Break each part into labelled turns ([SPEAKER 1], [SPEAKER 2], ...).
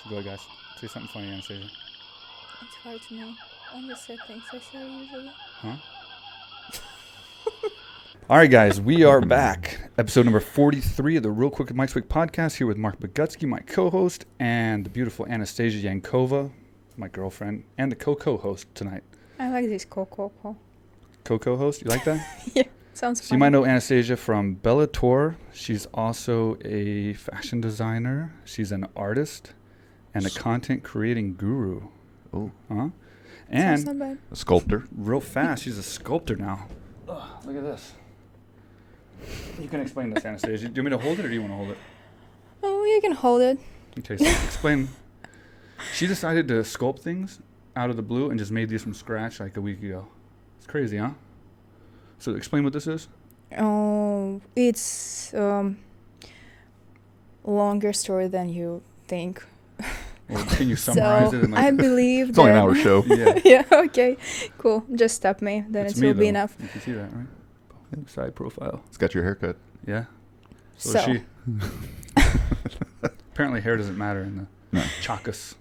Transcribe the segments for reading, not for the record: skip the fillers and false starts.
[SPEAKER 1] So go ahead, guys. Say something funny, Anastasia.
[SPEAKER 2] It's hard to know. Only sad things I say usually.
[SPEAKER 1] Huh? All right, guys, we are back. Episode number 43 of the Real Quick with Mike Swick Podcast, here with Marc Bogutzki, my co-host, and the beautiful Anastasia Yankova, my girlfriend, and the co-host tonight.
[SPEAKER 2] I like this co-co.
[SPEAKER 1] Co-host? You like that?
[SPEAKER 2] Yeah, sounds
[SPEAKER 1] So you might know Anastasia from Bellator. She's also a fashion designer. She's an artist and a content creating guru.
[SPEAKER 3] Oh.
[SPEAKER 1] Huh?
[SPEAKER 2] Sounds not
[SPEAKER 1] And
[SPEAKER 2] bad.
[SPEAKER 3] A sculptor.
[SPEAKER 1] real fast, she's a sculptor now. Ugh, look at this. You can explain this, Anastasia. Do you want me to hold it or do you want to hold it?
[SPEAKER 2] Oh, you can hold it.
[SPEAKER 1] Okay, so explain. She decided to sculpt things out of the blue and just made these from scratch like a week ago. It's crazy, huh? So explain what this is.
[SPEAKER 2] Oh, it's longer story than you think.
[SPEAKER 1] Or can you summarize it? In like
[SPEAKER 2] I believe
[SPEAKER 3] It's only an
[SPEAKER 2] that-
[SPEAKER 3] hour show.
[SPEAKER 1] Yeah.
[SPEAKER 2] Yeah, okay, cool. Just stop me, then
[SPEAKER 1] It's
[SPEAKER 2] it
[SPEAKER 1] me,
[SPEAKER 2] will be
[SPEAKER 1] though.
[SPEAKER 2] enough.
[SPEAKER 1] You can see that, right? Side profile.
[SPEAKER 3] It's got your haircut.
[SPEAKER 1] Yeah. So,
[SPEAKER 2] So.
[SPEAKER 1] is she. Apparently hair doesn't matter in the
[SPEAKER 3] No.
[SPEAKER 1] chakas.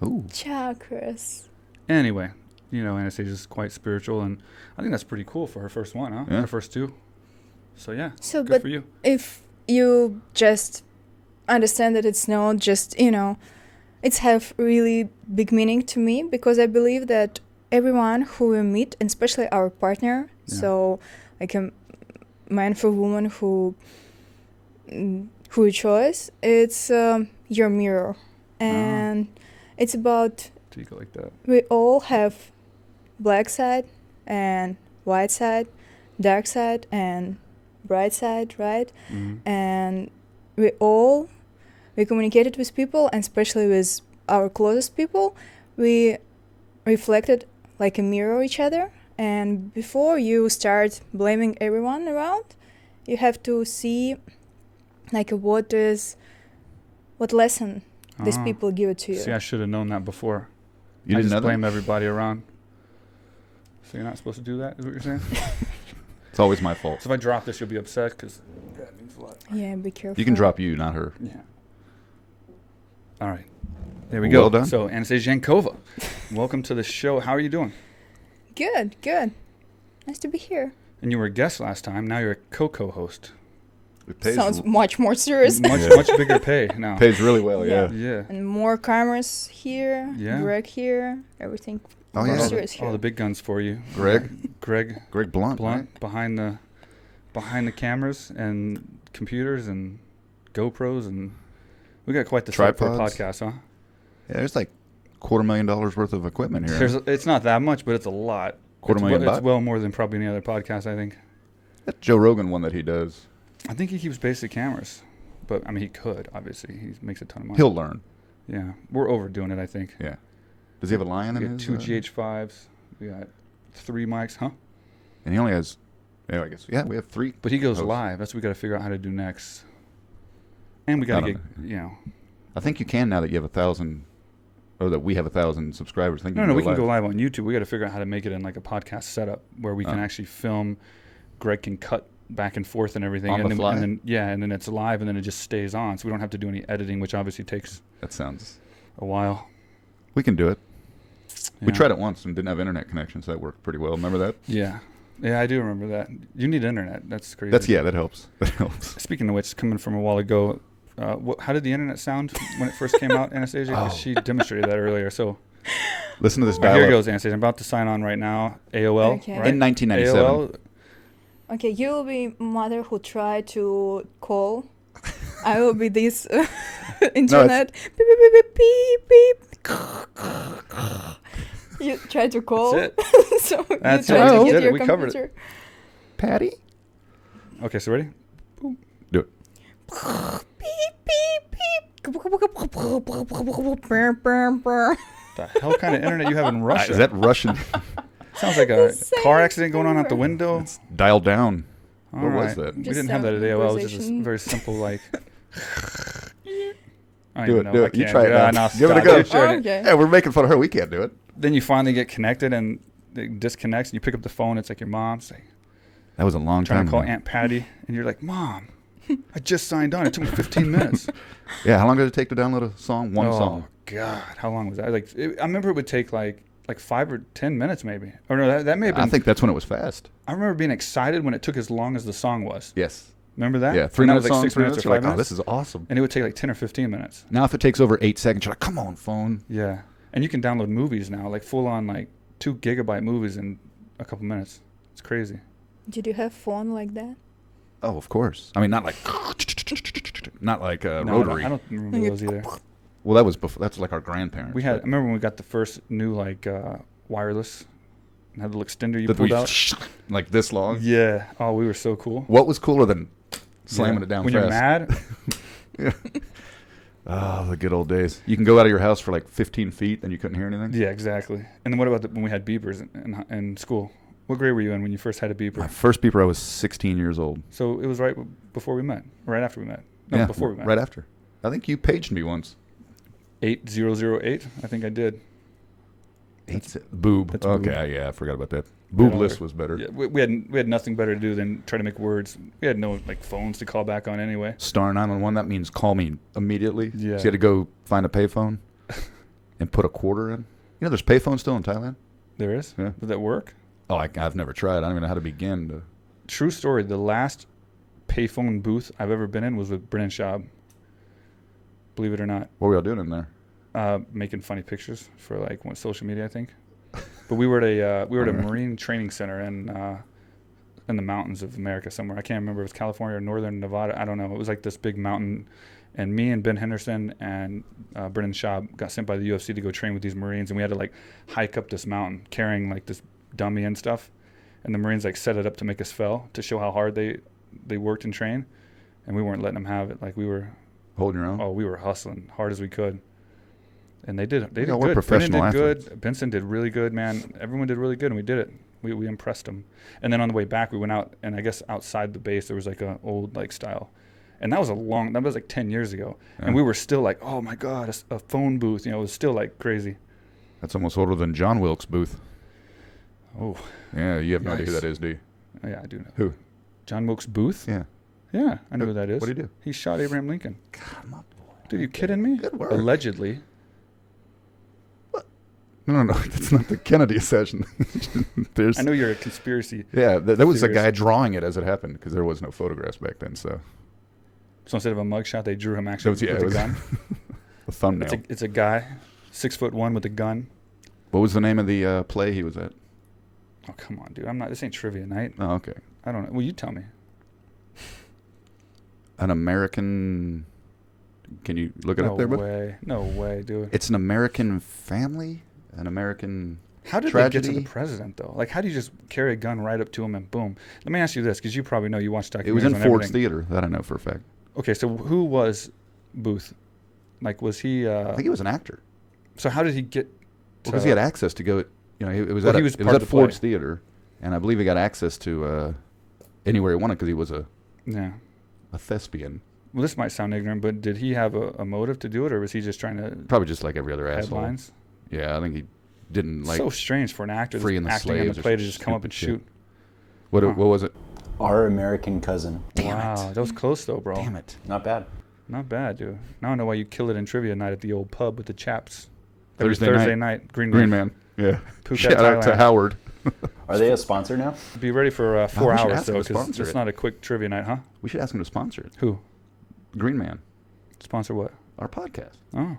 [SPEAKER 3] Ooh.
[SPEAKER 2] Chakras.
[SPEAKER 1] Anyway, you know, Anastasia's quite spiritual, and I think that's pretty cool for her first one, huh?
[SPEAKER 3] Yeah.
[SPEAKER 1] Her first two. So, yeah,
[SPEAKER 2] So,
[SPEAKER 1] good
[SPEAKER 2] but
[SPEAKER 1] for you.
[SPEAKER 2] if you just understand that it's not just, it's have really big meaning to me, because I believe that everyone who we meet, and especially our partner,
[SPEAKER 1] Yeah.
[SPEAKER 2] so like a man for woman who you chose, it's your mirror, and it's about
[SPEAKER 1] So you go like that.
[SPEAKER 2] we all have black side and white side, dark side and bright side, right?
[SPEAKER 1] Mm-hmm.
[SPEAKER 2] And we communicated with people, and especially with our closest people, we reflected like a mirror each other. And before you start blaming everyone around, you have to see like what lesson these people give it to you.
[SPEAKER 1] See, I should have known that before.
[SPEAKER 3] You
[SPEAKER 1] I
[SPEAKER 3] didn't
[SPEAKER 1] just
[SPEAKER 3] know
[SPEAKER 1] blame
[SPEAKER 3] that?
[SPEAKER 1] everybody around. So you're not supposed to do that, is what you're saying?
[SPEAKER 3] It's always my fault.
[SPEAKER 1] So if I drop this, you'll be upset, because that means a lot.
[SPEAKER 2] Yeah, be careful.
[SPEAKER 3] You can drop you, not her.
[SPEAKER 1] Yeah. All right. There we
[SPEAKER 3] Well
[SPEAKER 1] go.
[SPEAKER 3] done.
[SPEAKER 1] So, Anastasia Yankova, welcome to the show. How are you doing?
[SPEAKER 2] Good. Nice to be here.
[SPEAKER 1] And you were a guest last time. Now you're a co-host.
[SPEAKER 3] It pays,
[SPEAKER 2] Sounds much more serious.
[SPEAKER 1] Much bigger pay now.
[SPEAKER 3] pays really well, yeah.
[SPEAKER 1] Yeah.
[SPEAKER 2] And more cameras here,
[SPEAKER 1] Yeah.
[SPEAKER 2] Greg here, everything.
[SPEAKER 3] Oh,
[SPEAKER 1] Brought
[SPEAKER 3] yeah.
[SPEAKER 1] all
[SPEAKER 2] Serious
[SPEAKER 1] the,
[SPEAKER 2] here.
[SPEAKER 1] all the big guns for you.
[SPEAKER 3] Greg
[SPEAKER 1] Greg
[SPEAKER 3] Blunt.
[SPEAKER 1] Blunt behind the cameras and computers and GoPros, and we got quite the setup for a
[SPEAKER 3] Tripods.
[SPEAKER 1] podcast, huh?
[SPEAKER 3] Yeah, there's like $250,000 worth of equipment here.
[SPEAKER 1] It's not that much, but it's a lot.
[SPEAKER 3] $250,000
[SPEAKER 1] It's well more than probably any other podcast, I think.
[SPEAKER 3] That Joe Rogan one that he does.
[SPEAKER 1] I think he keeps basic cameras, but I mean, he could, obviously. He makes a ton of money.
[SPEAKER 3] He'll learn.
[SPEAKER 1] Yeah. We're overdoing it, I think.
[SPEAKER 3] Yeah. Does he have a lion
[SPEAKER 1] We
[SPEAKER 3] in
[SPEAKER 1] got
[SPEAKER 3] his?
[SPEAKER 1] two GH5s. We got 3 mics, huh?
[SPEAKER 3] And he only has, yeah, I guess. Yeah, we have 3.
[SPEAKER 1] But he goes
[SPEAKER 3] hosts.
[SPEAKER 1] live. That's what we got to figure out how to do next. And we got to
[SPEAKER 3] I
[SPEAKER 1] get,
[SPEAKER 3] don't I think you can now that you have 1,000, or that we have 1,000 subscribers. I think
[SPEAKER 1] No, we can go live on YouTube. We got to figure out how to make it in like a podcast setup where we can
[SPEAKER 3] Oh.
[SPEAKER 1] actually film. Greg can cut back and forth and everything.
[SPEAKER 3] On
[SPEAKER 1] and
[SPEAKER 3] the
[SPEAKER 1] then,
[SPEAKER 3] fly?
[SPEAKER 1] And then it's live, and then it just stays on. So we don't have to do any editing, which obviously takes
[SPEAKER 3] That sounds.
[SPEAKER 1] a while.
[SPEAKER 3] We can do it. We
[SPEAKER 1] Yeah.
[SPEAKER 3] tried it once and didn't have internet connection, so that worked pretty well. Remember that?
[SPEAKER 1] Yeah. Yeah, I do remember that. You need internet. That's crazy.
[SPEAKER 3] That helps. That helps.
[SPEAKER 1] Speaking of which, coming from a while ago, how did the internet sound when it first came out, Anastasia? 'Cause
[SPEAKER 3] Oh.
[SPEAKER 1] she demonstrated that earlier. So
[SPEAKER 3] Listen to this
[SPEAKER 1] all right, here
[SPEAKER 3] dial-up.
[SPEAKER 1] goes, Anastasia. I'm about to sign on right now. AOL,
[SPEAKER 2] Okay.
[SPEAKER 1] right?
[SPEAKER 3] In 1997.
[SPEAKER 1] AOL.
[SPEAKER 2] Okay, you will be mother who tried to call. I will be this internet. Beep, beep, beep, beep, beep. You try to call.
[SPEAKER 1] That's it.
[SPEAKER 2] So
[SPEAKER 1] That's
[SPEAKER 2] you
[SPEAKER 1] it.
[SPEAKER 2] try
[SPEAKER 1] We
[SPEAKER 2] to
[SPEAKER 1] did
[SPEAKER 2] get
[SPEAKER 1] it.
[SPEAKER 2] your
[SPEAKER 1] We covered it.
[SPEAKER 2] computer.
[SPEAKER 3] Patty?
[SPEAKER 1] Okay, so ready?
[SPEAKER 3] Do it.
[SPEAKER 2] Beep, beep.
[SPEAKER 1] The hell kind of internet you have in Russia?
[SPEAKER 3] Is that Russian?
[SPEAKER 1] Sounds like a
[SPEAKER 2] The same
[SPEAKER 1] car accident going on out the
[SPEAKER 2] thing.
[SPEAKER 1] window.
[SPEAKER 3] It's dialed down.
[SPEAKER 1] All
[SPEAKER 3] what was
[SPEAKER 1] right.
[SPEAKER 3] that?
[SPEAKER 1] We
[SPEAKER 2] Just
[SPEAKER 1] didn't have that at
[SPEAKER 2] some
[SPEAKER 1] AOL. It was just a
[SPEAKER 2] improvisation.
[SPEAKER 1] very simple, like. I don't
[SPEAKER 3] Do
[SPEAKER 1] even
[SPEAKER 3] it.
[SPEAKER 1] know.
[SPEAKER 3] Do
[SPEAKER 1] I
[SPEAKER 3] it. You
[SPEAKER 1] can't
[SPEAKER 3] try
[SPEAKER 1] do
[SPEAKER 3] it
[SPEAKER 1] Ah,
[SPEAKER 3] now.
[SPEAKER 1] no,
[SPEAKER 3] Give it a
[SPEAKER 1] stop.
[SPEAKER 3] go.
[SPEAKER 1] You sure did.
[SPEAKER 2] Okay.
[SPEAKER 3] Yeah, we're making fun of her. We can't do it.
[SPEAKER 1] Then you finally get connected and it disconnects, and you pick up the phone. It's like your mom's like,
[SPEAKER 3] That was a long
[SPEAKER 1] trying
[SPEAKER 3] time
[SPEAKER 1] to call
[SPEAKER 3] ago.
[SPEAKER 1] Aunt Patty, and you're like, Mom, I just signed on. It took me 15 minutes.
[SPEAKER 3] Yeah, how long did it take to download a song? One song.
[SPEAKER 1] Oh God, how long was that? I remember it would take like 5 or 10 minutes maybe. Or no, that may have been.
[SPEAKER 3] I think that's when it was fast.
[SPEAKER 1] I remember being excited when it took as long as the song was.
[SPEAKER 3] Yes.
[SPEAKER 1] Remember that?
[SPEAKER 3] Yeah, 3 minutes, 6 minutes, or 5 minutes. Oh, this is awesome.
[SPEAKER 1] And it would take like 10 or 15 minutes.
[SPEAKER 3] Now if it takes over 8 seconds, you're like, come on, phone.
[SPEAKER 1] Yeah. And you can download movies now, like full on like 2 gigabyte movies in a couple minutes. It's crazy.
[SPEAKER 2] Did you have phone like that?
[SPEAKER 3] Oh, of course. I mean, not like rotary.
[SPEAKER 1] I don't remember those either.
[SPEAKER 3] Well, that was before. That's like our grandparents.
[SPEAKER 1] I remember when we got the first new like wireless, and had the little extender you pulled out,
[SPEAKER 3] like this long.
[SPEAKER 1] Yeah. Oh, we were so cool.
[SPEAKER 3] What was cooler than slamming it down
[SPEAKER 1] when
[SPEAKER 3] fast?
[SPEAKER 1] You're mad?
[SPEAKER 3] Yeah. Oh, the good old days. You can go out of your house for like 15 feet and you couldn't hear anything?
[SPEAKER 1] Yeah, exactly. And then what about when we had beepers in school? What grade were you in when you first had a beeper?
[SPEAKER 3] My first beeper, I was 16 years old.
[SPEAKER 1] So it was right before we met, right after we met. No,
[SPEAKER 3] yeah,
[SPEAKER 1] before we met.
[SPEAKER 3] Right after. I think you paged me once.
[SPEAKER 1] 8008, I think I did.
[SPEAKER 3] Boob.
[SPEAKER 1] That's
[SPEAKER 3] okay,
[SPEAKER 1] boob.
[SPEAKER 3] Yeah, I forgot about that. Boobless was better.
[SPEAKER 1] Yeah, we had nothing better to do than try to make words. We had no like phones to call back on anyway.
[SPEAKER 3] Star 911, that means call me immediately.
[SPEAKER 1] Yeah.
[SPEAKER 3] So you had to go find a payphone and put a quarter in. You know, there's payphones still in Thailand.
[SPEAKER 1] There is?
[SPEAKER 3] Yeah.
[SPEAKER 1] Did that work?
[SPEAKER 3] Oh, I've never tried. I don't even know how to begin to.
[SPEAKER 1] True story. The last payphone booth I've ever been in was with Brennan Schaub. Believe it or not.
[SPEAKER 3] What were y'all doing in there?
[SPEAKER 1] Making funny pictures for like social media, I think. But we were at a Marine training center in the mountains of America somewhere. I can't remember if it was California or northern Nevada. I don't know. It was like this big mountain. And me and Ben Henderson and Brennan Schaub got sent by the UFC to go train with these Marines, and we had to like hike up this mountain carrying like this dummy and stuff. And the Marines like set it up to make us fail to show how hard they worked and trained, and we weren't letting them have it. Like we were
[SPEAKER 3] holding your own.
[SPEAKER 1] Oh, we were hustling hard as we could. And they did. They did
[SPEAKER 3] we're
[SPEAKER 1] good.
[SPEAKER 3] Professional
[SPEAKER 1] Brennan did
[SPEAKER 3] athletes.
[SPEAKER 1] good. Benson did really good, man. Everyone did really good, and we did it. We impressed them. And then on the way back, we went out, and I guess outside the base there was like an old like style. And that was like 10 years ago. Yeah. And we were still like, oh my God, a phone booth. You know, it was still like crazy.
[SPEAKER 3] That's almost older than John Wilkes Booth.
[SPEAKER 1] Oh.
[SPEAKER 3] Yeah, you have no idea who that is, do you?
[SPEAKER 1] Oh, yeah, I do know.
[SPEAKER 3] Who?
[SPEAKER 1] John Wilkes Booth?
[SPEAKER 3] Yeah.
[SPEAKER 1] Yeah, I know who that is.
[SPEAKER 3] What did he do?
[SPEAKER 1] He shot Abraham Lincoln.
[SPEAKER 3] God, my boy.
[SPEAKER 1] Dude, you kidding me?
[SPEAKER 3] Good work.
[SPEAKER 1] Allegedly.
[SPEAKER 3] What? No, that's not the Kennedy assassination.
[SPEAKER 1] I know you're a conspiracy.
[SPEAKER 3] Yeah, there was a guy drawing it as it happened because there was no photographs back then, so.
[SPEAKER 1] So instead of a mugshot, they drew him actually with a gun?
[SPEAKER 3] A thumbnail.
[SPEAKER 1] It's a guy, 6'1" with a gun.
[SPEAKER 3] What was the name of the play he was at?
[SPEAKER 1] Oh, come on, dude. This ain't trivia night.
[SPEAKER 3] Oh, okay.
[SPEAKER 1] I don't know. Well, you tell me.
[SPEAKER 3] An American... Can you look it up there, bud?
[SPEAKER 1] No way, dude.
[SPEAKER 3] It's an American family? An American
[SPEAKER 1] How did
[SPEAKER 3] tragedy?
[SPEAKER 1] they get to the president, though? Like, how do you just carry a gun right up to him and boom? Let me ask you this, because you probably know you watched documentaries.
[SPEAKER 3] It was in
[SPEAKER 1] on
[SPEAKER 3] Ford's
[SPEAKER 1] everything.
[SPEAKER 3] Theater. That I know for a fact.
[SPEAKER 1] Okay, so who was Booth? Like, was he...
[SPEAKER 3] I think he was an actor.
[SPEAKER 1] So how did he get...
[SPEAKER 3] Because he had access to go... You know, it was
[SPEAKER 1] Well,
[SPEAKER 3] at,
[SPEAKER 1] he was
[SPEAKER 3] it
[SPEAKER 1] part
[SPEAKER 3] was
[SPEAKER 1] of
[SPEAKER 3] at
[SPEAKER 1] the
[SPEAKER 3] Ford's
[SPEAKER 1] play.
[SPEAKER 3] Theater, and I believe he got access to anywhere he wanted because he was a thespian.
[SPEAKER 1] Well, this might sound ignorant, but did he have a motive to do it, or was he just trying to...
[SPEAKER 3] Probably just like every other asshole.
[SPEAKER 1] Headlines?
[SPEAKER 3] Yeah, I think he didn't like...
[SPEAKER 1] So strange for an actor
[SPEAKER 3] Freeing the
[SPEAKER 1] acting in the
[SPEAKER 3] slaves or
[SPEAKER 1] play to just come up and
[SPEAKER 3] stupid
[SPEAKER 1] shoot.
[SPEAKER 3] What was it?
[SPEAKER 4] Our American Cousin.
[SPEAKER 1] Wow, that was close though, bro.
[SPEAKER 3] Damn it.
[SPEAKER 4] Not bad.
[SPEAKER 1] Not bad, dude. Now I know why you kill it in trivia night at the old pub with the chaps.
[SPEAKER 3] Thursday
[SPEAKER 1] night. Green
[SPEAKER 3] Man. Yeah.
[SPEAKER 1] Phuket,
[SPEAKER 3] Shout out to
[SPEAKER 1] Thailand.
[SPEAKER 3] Howard.
[SPEAKER 4] Are they a sponsor now?
[SPEAKER 1] Be ready for 4
[SPEAKER 3] we should
[SPEAKER 1] hours
[SPEAKER 3] ask him
[SPEAKER 1] though,
[SPEAKER 3] to
[SPEAKER 1] because
[SPEAKER 3] sponsor
[SPEAKER 1] it's
[SPEAKER 3] it.
[SPEAKER 1] not a quick trivia night, huh?
[SPEAKER 3] We should ask him to sponsor it.
[SPEAKER 1] Who?
[SPEAKER 3] Green Man.
[SPEAKER 1] Sponsor what?
[SPEAKER 3] Our podcast.
[SPEAKER 1] Oh,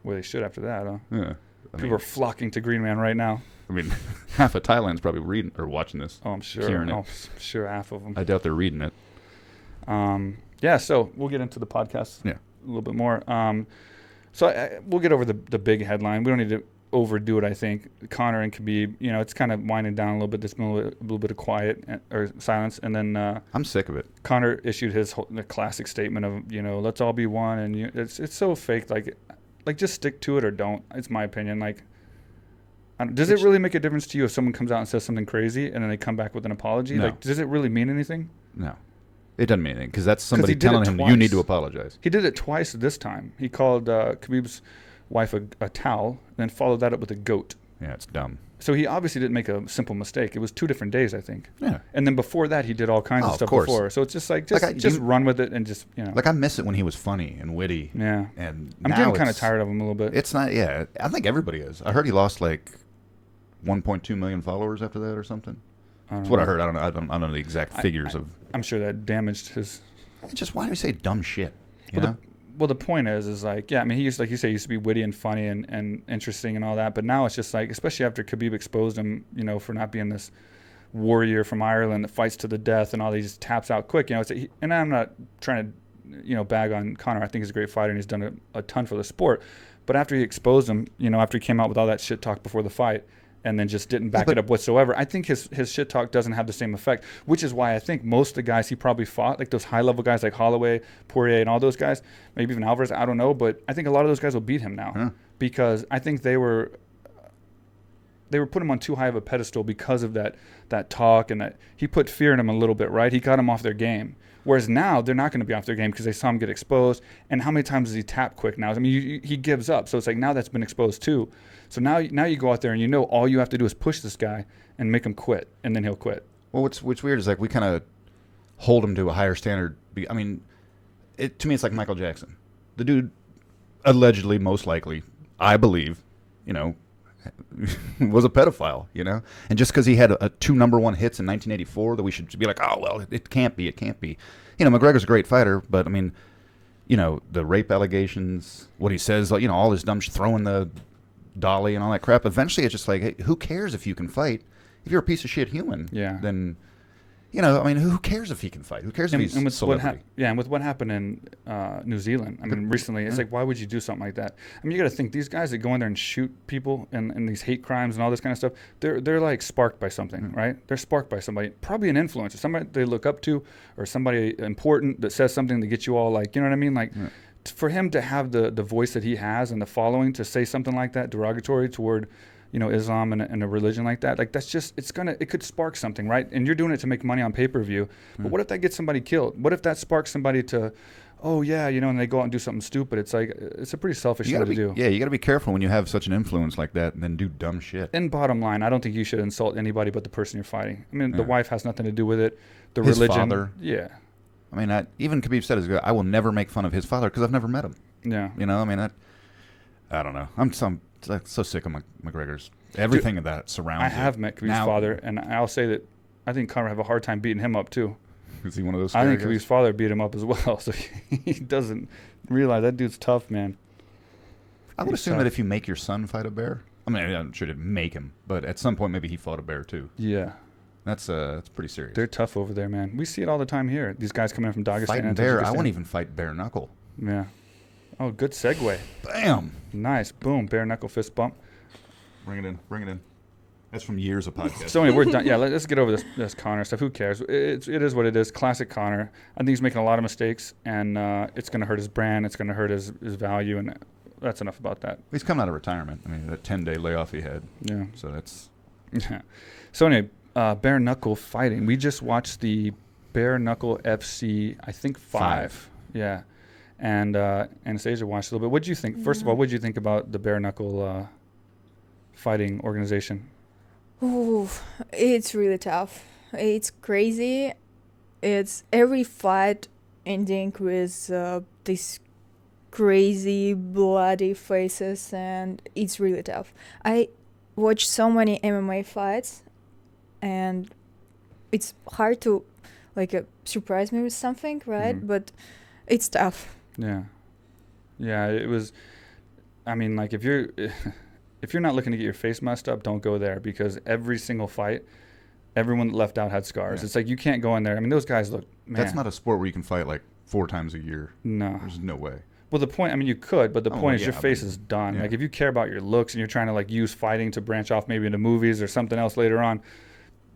[SPEAKER 1] well they should after that, huh?
[SPEAKER 3] Yeah.
[SPEAKER 1] People are flocking to Green Man right now.
[SPEAKER 3] I mean, half of Thailand's probably reading or watching this.
[SPEAKER 1] Oh, I'm sure.
[SPEAKER 3] Hearing it.
[SPEAKER 1] I'm sure half of them.
[SPEAKER 3] I doubt they're reading it.
[SPEAKER 1] Yeah, so we'll get into the podcast a little bit more. So we'll get over the big headline. We don't need to overdo it, I think. Conor and Khabib, it's kind of winding down a little bit. There's been a little bit of quiet or silence. And then
[SPEAKER 3] I'm sick of it.
[SPEAKER 1] Conor issued the classic statement of, let's all be one. And it's so fake. Like just stick to it or don't. It's my opinion. Like, does it really make a difference to you if someone comes out and says something crazy and then they come back with an apology?
[SPEAKER 3] No.
[SPEAKER 1] Like, does it really mean anything?
[SPEAKER 3] No. It doesn't mean anything because that's somebody
[SPEAKER 1] he did
[SPEAKER 3] telling
[SPEAKER 1] it
[SPEAKER 3] him
[SPEAKER 1] twice.
[SPEAKER 3] you need to apologize.
[SPEAKER 1] He did it twice this time. He called Khabib's wife a towel, and then followed that up with a goat.
[SPEAKER 3] Yeah, it's dumb.
[SPEAKER 1] So he obviously didn't make a simple mistake. It was 2 different days, I think.
[SPEAKER 3] Yeah.
[SPEAKER 1] And then before that, he did all kinds of
[SPEAKER 3] Of
[SPEAKER 1] stuff
[SPEAKER 3] course.
[SPEAKER 1] before. So it's just like,
[SPEAKER 3] Like
[SPEAKER 1] just run with it and just,
[SPEAKER 3] Like, I miss it when he was funny and witty.
[SPEAKER 1] Yeah.
[SPEAKER 3] And
[SPEAKER 1] I'm
[SPEAKER 3] now
[SPEAKER 1] getting kind of
[SPEAKER 3] it's-
[SPEAKER 1] tired of him a little bit.
[SPEAKER 3] It's not, yeah. I think everybody is. I heard he lost like 1.2 million followers after that or something. That's what I heard. I don't know. I don't know the exact figures of.
[SPEAKER 1] I'm sure that damaged his.
[SPEAKER 3] It's just, why do we say dumb shit? You know?
[SPEAKER 1] Well, the point is like, yeah, I mean, he used, like you say, he used to be witty and funny and interesting and all that. But now it's just like, especially after Khabib exposed him, for not being this warrior from Ireland that fights to the death and all these taps out quick. And I'm not trying to, bag on Conor. I think he's a great fighter and he's done a ton for the sport. But after he exposed him, after he came out with all that shit talk before the fight, and then just didn't back it up whatsoever, I think his shit talk doesn't have the same effect, which is why I think most of the guys he probably fought, like those high-level guys like Holloway, Poirier, and all those guys, maybe even Alvarez, I don't know, but I think a lot of those guys will beat him now because I think they were putting him on too high of a pedestal because of that talk, and that he put fear in them a little bit, right? He got them off their game. Whereas now they're not going to be off their game because they saw him get exposed. And how many times does he tap quick now? I mean, he gives up. So it's like now that's been exposed too. So now you go out there and all you have to do is push this guy and make him quit, and then he'll quit.
[SPEAKER 3] Well, what's weird is like we kind of hold him to a higher standard. I mean, to me it's like Michael Jackson. The dude allegedly, most likely, I believe, was a pedophile, and just because he had a 2 #1 hits in 1984, that we should be like, oh well, it can't be. McGregor's a great fighter, but I mean, the rape allegations, what he says, like, all this dumb throwing the dolly and all that crap. Eventually, it's just like, hey, who cares if you can fight? If you're a piece of shit human, then. I mean, who cares if he can fight? Who cares if he's a celebrity?
[SPEAKER 1] And with what happened in New Zealand, I mean, recently, it's like, why would you do something like that? I mean, you got to think, these guys that go in there and shoot people and these hate crimes and all this kind of stuff, they're like sparked by something, right? They're sparked by somebody, probably an influencer, somebody they look up to, or somebody important that says something to get you all like, you know what I mean? Like, for him to have the voice that he has and the following to say something like that, derogatory toward Islam and a religion like that, like that's just, it could spark something, right? And you're doing it to make money on pay-per-view. But what if that gets somebody killed? What if that sparks somebody to, and they go out and do something stupid? It's like, it's a pretty selfish thing to do.
[SPEAKER 3] Yeah, you got to be careful when you have such an influence like that and then do dumb shit.
[SPEAKER 1] And bottom line, I don't think you should insult anybody but the person you're fighting. I mean, the wife has nothing to do with it.
[SPEAKER 3] His
[SPEAKER 1] religion.
[SPEAKER 3] Father.
[SPEAKER 1] Yeah.
[SPEAKER 3] I mean, even Khabib said, I will never make fun of his father because I've never met him.
[SPEAKER 1] Yeah.
[SPEAKER 3] I mean, I don't know. I'm so sick of McGregor's. Everything of that surrounds.
[SPEAKER 1] I have met Khabib's father, and I'll say that I think Conor have a hard time beating him up too.
[SPEAKER 3] Is he one of those?
[SPEAKER 1] I think Khabib's father beat him up as well, so he doesn't realize that dude's tough, man.
[SPEAKER 3] I would assume that if you make your son fight a bear, I mean, I'm sure didn't make him, but at some point maybe he fought a bear too.
[SPEAKER 1] Yeah.
[SPEAKER 3] That's pretty serious.
[SPEAKER 1] They're tough over there, man. We see it all the time here. These guys coming in from Dagestan.
[SPEAKER 3] Fighting bear. I won't even fight bare-knuckle.
[SPEAKER 1] Yeah. Oh, good segue.
[SPEAKER 3] Bam.
[SPEAKER 1] Nice. Boom. Bare-knuckle fist bump.
[SPEAKER 3] Bring it in. That's from years of podcasts.
[SPEAKER 1] So anyway, we're done. Yeah, let's get over this Conor stuff. Who cares? It is what it is. Classic Conor. I think he's making a lot of mistakes, and it's going to hurt his brand. It's going to hurt his value, and that's enough about that.
[SPEAKER 3] He's coming out of retirement. I mean, that 10-day layoff he had.
[SPEAKER 1] Yeah.
[SPEAKER 3] So that's...
[SPEAKER 1] Yeah. So anyway, bare-knuckle fighting. We just watched the Bare-Knuckle FC, I think 5. Yeah. And Anastasia watched a little bit. What did you think? First of all, what did you think about the bare-knuckle fighting organization?
[SPEAKER 2] Ooh, it's really tough. It's crazy. It's every fight ending with these crazy bloody faces, and it's really tough. I watch so many MMA fights, and it's hard to surprise me with something, right? Mm-hmm. But it's tough.
[SPEAKER 1] Yeah. It was. I mean, like if you're not looking to get your face messed up, don't go there, because every single fight, everyone that left out had scars. Yeah. It's like you can't go in there. I mean, those guys look. Man.
[SPEAKER 3] That's not a sport where you can fight like 4 times a year.
[SPEAKER 1] No,
[SPEAKER 3] there's no way.
[SPEAKER 1] Well, the point. I mean, you could, but the point is your face is done. Yeah. Like if you care about your looks and you're trying to use fighting to branch off maybe into movies or something else later on,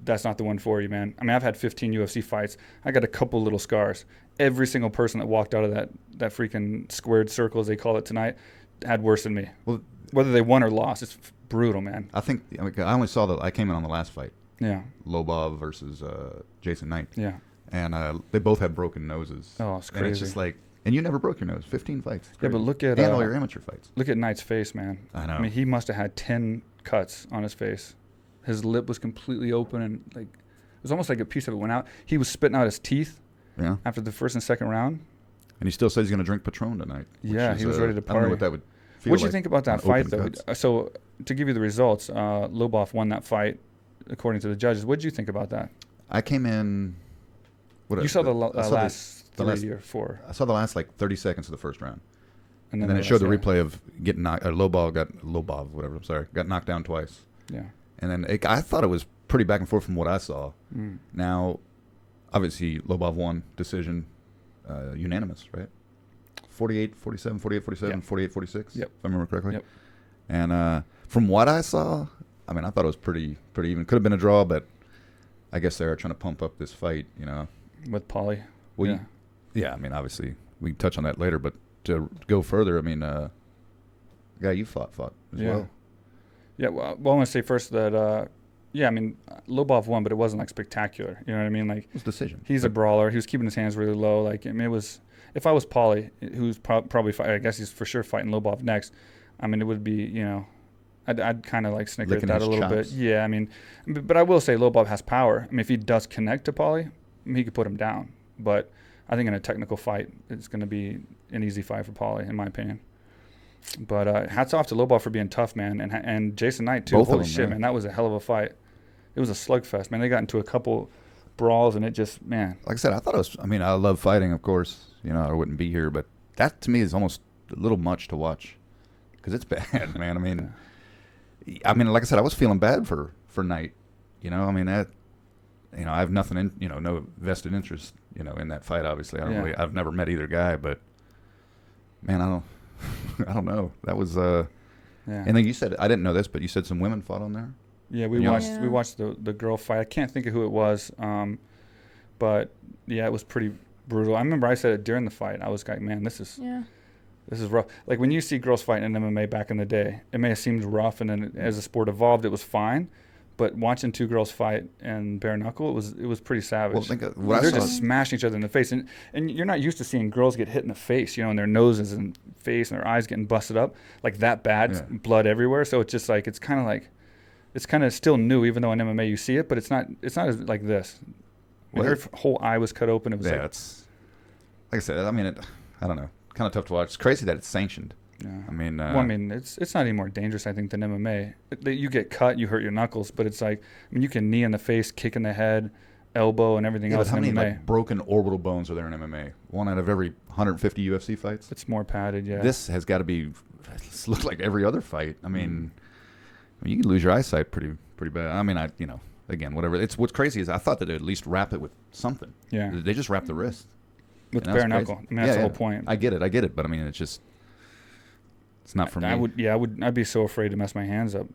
[SPEAKER 1] that's not the one for you, man. I mean, I've had 15 UFC fights. I got a couple little scars. Every single person that walked out of that freaking squared circle, as they call it tonight, had worse than me. Well, whether they won or lost, it's brutal, man.
[SPEAKER 3] I think I only saw I came in on the last fight.
[SPEAKER 1] Yeah.
[SPEAKER 3] Lobov versus Jason Knight.
[SPEAKER 1] Yeah.
[SPEAKER 3] And they both had broken noses.
[SPEAKER 1] Oh, it's crazy.
[SPEAKER 3] And it's just like, and you never broke your nose. 15 fights.
[SPEAKER 1] Yeah, but look at
[SPEAKER 3] and all your amateur fights.
[SPEAKER 1] Look at Knight's face, man.
[SPEAKER 3] I know.
[SPEAKER 1] I mean, he must have had 10 cuts on his face. His lip was completely open, and like it was almost like a piece of it went out. He was spitting out his teeth after the first and second round.
[SPEAKER 3] And he still says he's going to drink Patron tonight.
[SPEAKER 1] Yeah, he was ready to party.
[SPEAKER 3] I don't know what that would feel
[SPEAKER 1] What'd
[SPEAKER 3] like
[SPEAKER 1] you think about that fight, though? So, to give you the results, Lobov won that fight, according to the judges. What'd you think about that?
[SPEAKER 3] I came in...
[SPEAKER 1] You saw the last 3 or 4.
[SPEAKER 3] I saw the last, 30 seconds of the first round.
[SPEAKER 1] And
[SPEAKER 3] then it showed the replay of getting knocked... Lobov, got knocked down twice.
[SPEAKER 1] Yeah.
[SPEAKER 3] And then I thought it was pretty back and forth from what I saw. Now, obviously, Lobov won decision, unanimous, right? 48-47, 48-47, 48-46, if I remember correctly.
[SPEAKER 1] Yep.
[SPEAKER 3] And from what I saw, I mean, I thought it was pretty even. Could have been a draw, but I guess they were trying to pump up this fight,
[SPEAKER 1] With Paulie.
[SPEAKER 3] Well, yeah, I mean, obviously, we can touch on that later, but to go further, I mean, the guy you fought as well.
[SPEAKER 1] Yeah, well, I want to say first that, I mean, Lobov won, but it wasn't, spectacular. You know what I mean? It
[SPEAKER 3] was decision.
[SPEAKER 1] He's a brawler. He was keeping his hands really low. I mean, it was... If I was Paulie, who's probably I guess he's for sure fighting Lobov next. I mean, it would be, I'd kind of snicker
[SPEAKER 3] Licking
[SPEAKER 1] at that a little
[SPEAKER 3] chops.
[SPEAKER 1] bit. Yeah, I mean, but I will say Lobov has power. I mean, if he does connect to Paulie, he could put him down. But I think in a technical fight, it's going to be an easy fight for Paulie, in my opinion. But hats off to Lobov for being tough, man, and Jason Knight too.
[SPEAKER 3] Both of
[SPEAKER 1] Holy
[SPEAKER 3] them,
[SPEAKER 1] shit, man, that was a hell of a fight. It was a slugfest, man. They got into a couple brawls, and it just, man.
[SPEAKER 3] Like I said, I thought it was. I mean, I love fighting, of course. I wouldn't be here, but that to me is almost a little much to watch because it's bad, man. I mean, like I said, I was feeling bad for Knight. I mean that. I have nothing in, no vested interest, in that fight. Obviously, I've never met either guy, but man, I don't know. That was. And then you said I didn't know this, but you said some women fought on there.
[SPEAKER 1] Yeah, we watched the girl fight. I can't think of who it was, but yeah, it was pretty brutal. I remember I said it during the fight. I was like, man, this is rough. Like when you see girls fighting in MMA back in the day, it may have seemed rough, and then as the sport evolved, it was fine. But watching two girls fight in bare knuckle, it was pretty savage.
[SPEAKER 3] Well,
[SPEAKER 1] they're just smashing each other in the face, and you're not used to seeing girls get hit in the face, and their noses and face and their eyes getting busted up like that bad, blood everywhere. So it's just it's kind of still new, even though in MMA you see it, but it's not as like this. Her whole eye was cut open. It was
[SPEAKER 3] it's like I said. I mean, I don't know. Kind of tough to watch. It's crazy that it's sanctioned.
[SPEAKER 1] Yeah.
[SPEAKER 3] I mean,
[SPEAKER 1] it's not any more dangerous, I think, than MMA. You get cut, you hurt your knuckles, but it's you can knee in the face, kick in the head, elbow, and everything else.
[SPEAKER 3] How
[SPEAKER 1] in
[SPEAKER 3] many
[SPEAKER 1] MMA.
[SPEAKER 3] broken orbital bones are there in MMA? One out of every 150 UFC fights.
[SPEAKER 1] It's more padded. Yeah.
[SPEAKER 3] This has got to be. It looks like every other fight. I mean, you can lose your eyesight pretty bad. I mean, again, whatever. What's crazy is I thought that they'd at least wrap it with something.
[SPEAKER 1] Yeah.
[SPEAKER 3] They just wrap the wrist.
[SPEAKER 1] With bare knuckle. I mean, that's the whole point.
[SPEAKER 3] I get it. But I mean, it's not for me.
[SPEAKER 1] I'd be so afraid to mess my hands up.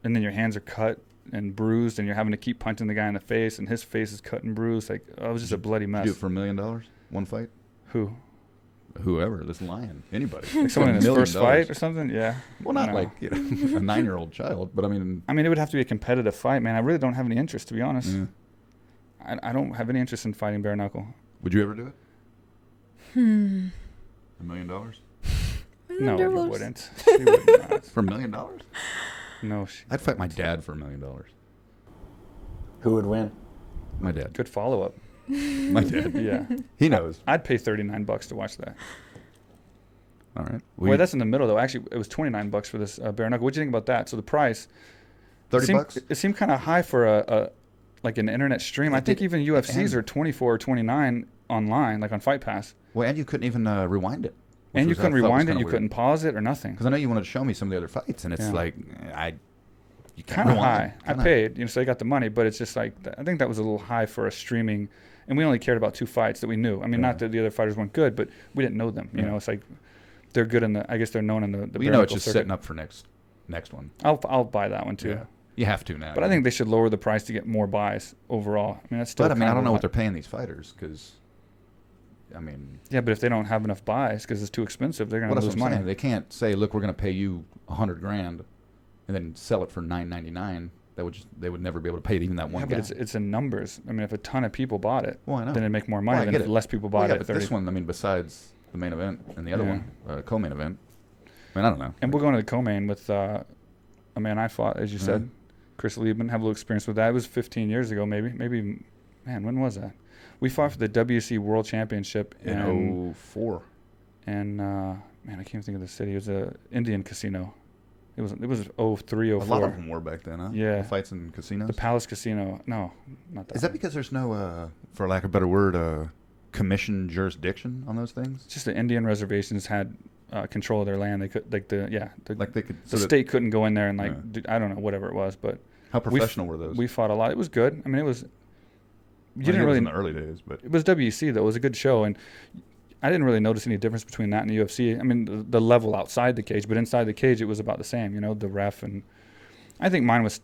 [SPEAKER 1] And then your hands are cut and bruised, and you're having to keep punching the guy in the face, and his face is cut and bruised. It was just a bloody mess.
[SPEAKER 3] Do it for $1 million? One fight?
[SPEAKER 1] Who?
[SPEAKER 3] Whoever. This lion. Anybody.
[SPEAKER 1] Like someone in his first fight or something? Yeah.
[SPEAKER 3] Well, not a 9-year-old child, but I mean,
[SPEAKER 1] it would have to be a competitive fight, man. I really don't have any interest, to be honest.
[SPEAKER 3] Yeah.
[SPEAKER 1] I don't have any interest in fighting bare knuckle.
[SPEAKER 3] Would you ever do it? $1 million?
[SPEAKER 1] No, you wouldn't. She would not.
[SPEAKER 3] For $1 million?
[SPEAKER 1] No.
[SPEAKER 3] I'd fight my dad for $1 million.
[SPEAKER 4] Who would win?
[SPEAKER 3] My dad.
[SPEAKER 1] Good follow-up.
[SPEAKER 3] My dad.
[SPEAKER 1] Yeah.
[SPEAKER 3] He knows.
[SPEAKER 1] I'd pay $39 to watch that.
[SPEAKER 3] All right.
[SPEAKER 1] Wait, that's in the middle, though. Actually, it was $29 for this bare knuckle. What do you think about that? So the price...
[SPEAKER 3] $30?
[SPEAKER 1] It seemed kind of high for an internet stream. I think even UFCs are 24 or 29 online, on Fight Pass.
[SPEAKER 3] Well, and you couldn't even rewind it.
[SPEAKER 1] And you couldn't rewind it. You couldn't pause it or nothing.
[SPEAKER 3] Because I know you wanted to show me some of the other fights, and it's you
[SPEAKER 1] kind of high. I paid, so I got the money, but it's just I think that was a little high for a streaming, and we only cared about 2 fights that we knew. I mean, not that the other fighters weren't good, but we didn't know them. You know, it's they're good in the. I guess they're known in the.
[SPEAKER 3] It's just setting up for next one.
[SPEAKER 1] I'll buy that one too.
[SPEAKER 3] Yeah. You have to now.
[SPEAKER 1] But I think they should lower the price to get more buys overall. I mean, that's still.
[SPEAKER 3] But I don't know what they're paying these fighters because.
[SPEAKER 1] Yeah, but if they don't have enough buys because it's too expensive, they're going to lose money.
[SPEAKER 3] They can't say, "Look, we're going to pay you $100,000,000," and then sell it for $999. They would never be able to pay even that one guy.
[SPEAKER 1] But it's in numbers. I mean, if a ton of people bought it,
[SPEAKER 3] I know.
[SPEAKER 1] then it'd make more money than if less people bought it.
[SPEAKER 3] But this one, besides the main event and the other one, co-main event. I don't know.
[SPEAKER 1] And we're going to the co-main with a man I fought, as you said. Chris Liebman, have a little experience with that. It was 15 years ago, maybe. Man, when was that? We fought for the WC World Championship
[SPEAKER 3] in 04.
[SPEAKER 1] And man, I can't think of the city. It was a Indian casino. It was 03, 04.
[SPEAKER 3] A lot of them were back then, huh?
[SPEAKER 1] Yeah.
[SPEAKER 3] The fights in casinos.
[SPEAKER 1] The Palace Casino. No, not that.
[SPEAKER 3] Is that because there's no, for lack of a better word, commission jurisdiction on those things?
[SPEAKER 1] It's just the Indian reservations had control of their land. They could the
[SPEAKER 3] so
[SPEAKER 1] state couldn't go in there and I don't know, whatever it was, but
[SPEAKER 3] how professional were those?
[SPEAKER 1] We fought a lot. It was good. I mean, it was.
[SPEAKER 3] You didn't really in the early days, but
[SPEAKER 1] it was WC though. It was a good show, and I didn't really notice any difference between that and the UFC. I mean, the level outside the cage, but inside the cage, it was about the same. You know, the ref, and I think mine was.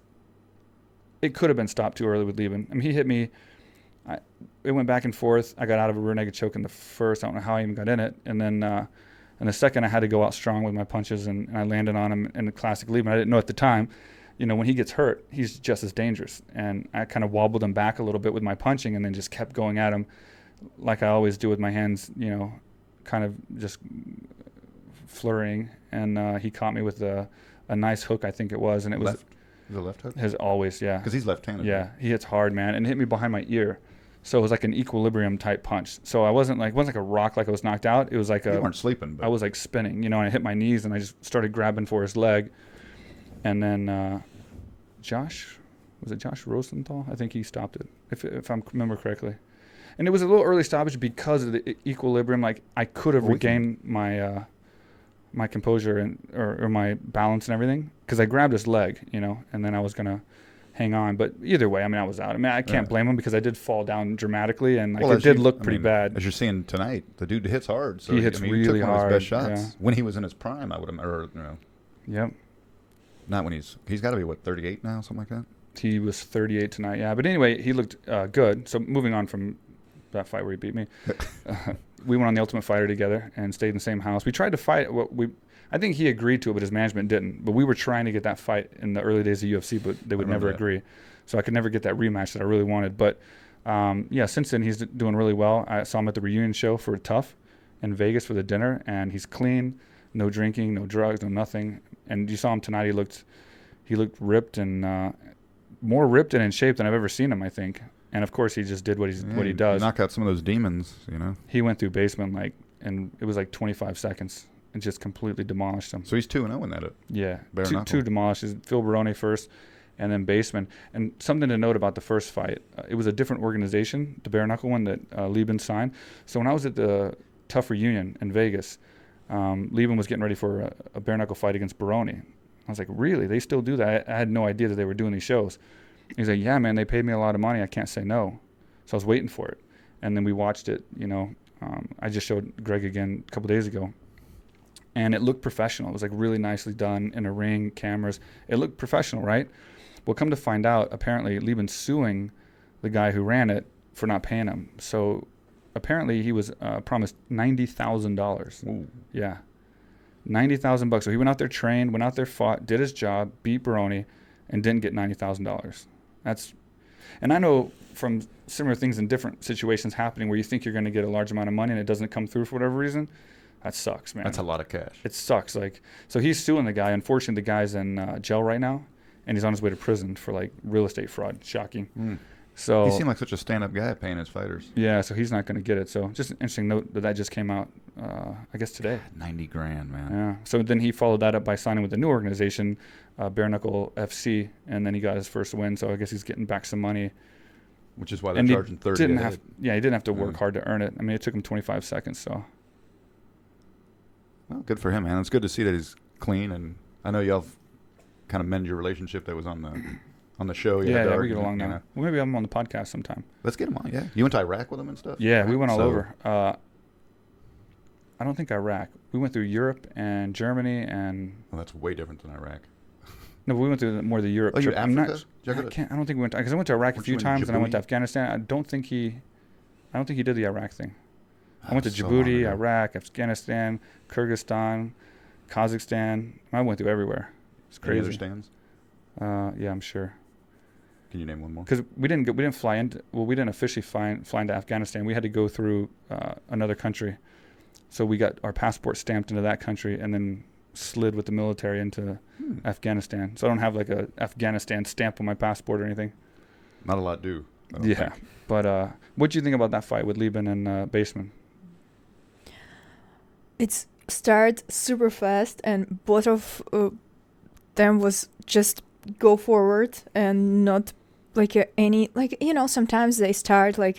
[SPEAKER 1] It could have been stopped too early with Lieben. I mean, he hit me. It went back and forth. I got out of a rear naked choke in the first. I don't know how I even got in it, and then in the second, I had to go out strong with my punches, and I landed on him in the classic Lieben. I didn't know at the time. You know, when he gets hurt, he's just as dangerous. And I kind of wobbled him back a little bit with my punching and then just kept going at him like I always do with my hands, you know, kind of just flurrying. And he caught me with a nice hook, I think it was. And it was
[SPEAKER 3] the left hook?
[SPEAKER 1] His always, yeah.
[SPEAKER 3] Because he's left-handed.
[SPEAKER 1] Yeah, he hits hard, man. And hit me behind my ear. So it was like an equilibrium type punch. So it wasn't like a rock like I was knocked out. It was like
[SPEAKER 3] you weren't sleeping. But
[SPEAKER 1] I was like spinning, you know, and I hit my knees and I just started grabbing for his leg. And then Josh Rosenthal? I think he stopped it, if I remember correctly. And it was a little early stoppage because of the equilibrium. Like I could have regained my my composure or my balance and everything because I grabbed his leg, you know, and then I was gonna hang on. But either way, I mean, I was out. I mean, I can't blame him because I did fall down dramatically and it did look pretty bad.
[SPEAKER 3] As you're seeing tonight, the dude hits hard. So
[SPEAKER 1] he hits really
[SPEAKER 3] took
[SPEAKER 1] hard.
[SPEAKER 3] One of his best shots when he was in his prime. I would have,
[SPEAKER 1] Yep.
[SPEAKER 3] Not when he's got to be 38 now, something like that.
[SPEAKER 1] He was 38 tonight, yeah. But anyway, he looked good. So moving on from that fight where he beat me, we went on the Ultimate Fighter together and stayed in the same house. We tried to fight. I think he agreed to it, but his management didn't. But we were trying to get that fight in the early days of UFC, but they would never agree. So I could never get that rematch that I really wanted. But yeah, since then he's doing really well. I saw him at the reunion show for Tough in Vegas for the dinner, and he's clean, no drinking, no drugs, no nothing. And you saw him tonight. He looked ripped and more ripped and in shape than I've ever seen him, I think. And of course, he just did what he does.
[SPEAKER 3] Knock out some of those demons, you know.
[SPEAKER 1] He went through basement and it was like 25 seconds and just completely demolished him.
[SPEAKER 3] So he's 2-0 in that.
[SPEAKER 1] Yeah,
[SPEAKER 3] Bare-Knuckle.
[SPEAKER 1] two demolishes. Phil Baroni first, and then Baseman. And something to note about the first fight, it was a different organization, the Bare-Knuckle one that Lieben signed. So when I was at the Tough reunion in Vegas, Lieben was getting ready for a bare-knuckle fight against Baroni. I was like, really? They still do that? I had no idea that they were doing these shows. He's like, yeah, man, they paid me a lot of money. I can't say no. So I was waiting for it. And then we watched it, you know. I just showed Greg again a couple days ago. And it looked professional. It was like really nicely done in a ring, cameras. It looked professional, right? Well, come to find out, apparently Lieben's suing the guy who ran it for not paying him. So apparently he was promised $90,000. Yeah, $90,000. So he went out there, trained, went out there, fought, did his job, beat Baroni, and didn't get $90,000. And I know from similar things in different situations happening where you think you're going to get a large amount of money and it doesn't come through for whatever reason. That sucks, man.
[SPEAKER 3] That's a lot of cash.
[SPEAKER 1] It sucks. Like, so he's suing the guy. Unfortunately, the guy's in jail right now, and he's on his way to prison for like real estate fraud. Shocking. So
[SPEAKER 3] he seemed like such a stand-up guy paying his fighters.
[SPEAKER 1] Yeah, so he's not going to get it. So just an interesting note that just came out, I guess today.
[SPEAKER 3] $90,000, man.
[SPEAKER 1] Yeah. So then he followed that up by signing with a new organization, Bare-Knuckle FC, and then he got his first win. So I guess he's getting back some money.
[SPEAKER 3] Which is why they're charging 30.
[SPEAKER 1] He didn't have to work hard to earn it. I mean, it took him 25 seconds. So.
[SPEAKER 3] Well, good for him, man. It's good to see that he's clean, and I know y'all kind of mend your relationship that was on the show.
[SPEAKER 1] Yeah, we get along now. Well, maybe I'm on the podcast sometime.
[SPEAKER 3] Let's get him on. Yeah, you went to Iraq with him and stuff.
[SPEAKER 1] Yeah, we went all over. I don't think Iraq. We went through Europe and Germany and.
[SPEAKER 3] Well, that's way different than Iraq.
[SPEAKER 1] No, but we went through more of the Europe.
[SPEAKER 3] Oh, you Africa?
[SPEAKER 1] I don't think we went because I went to Iraq a few times and I went to Afghanistan. I don't think he did the Iraq thing. I went to Djibouti, Iraq, Afghanistan, Kyrgyzstan, Kazakhstan. I went through everywhere. It's crazy.
[SPEAKER 3] Any other stands?
[SPEAKER 1] Yeah, I'm sure.
[SPEAKER 3] Can you name one more?
[SPEAKER 1] Because we didn't fly into. Well, we didn't officially fly into Afghanistan. We had to go through another country, so we got our passport stamped into that country, and then slid with the military into Afghanistan. So I don't have like a Afghanistan stamp on my passport or anything.
[SPEAKER 3] Not a lot do. I don't
[SPEAKER 1] Yeah.
[SPEAKER 3] think.
[SPEAKER 1] But what do you think about that fight with Lieben and Baseman?
[SPEAKER 2] It started super fast, and both of them was just go forward and not like any, like, you know, sometimes they start like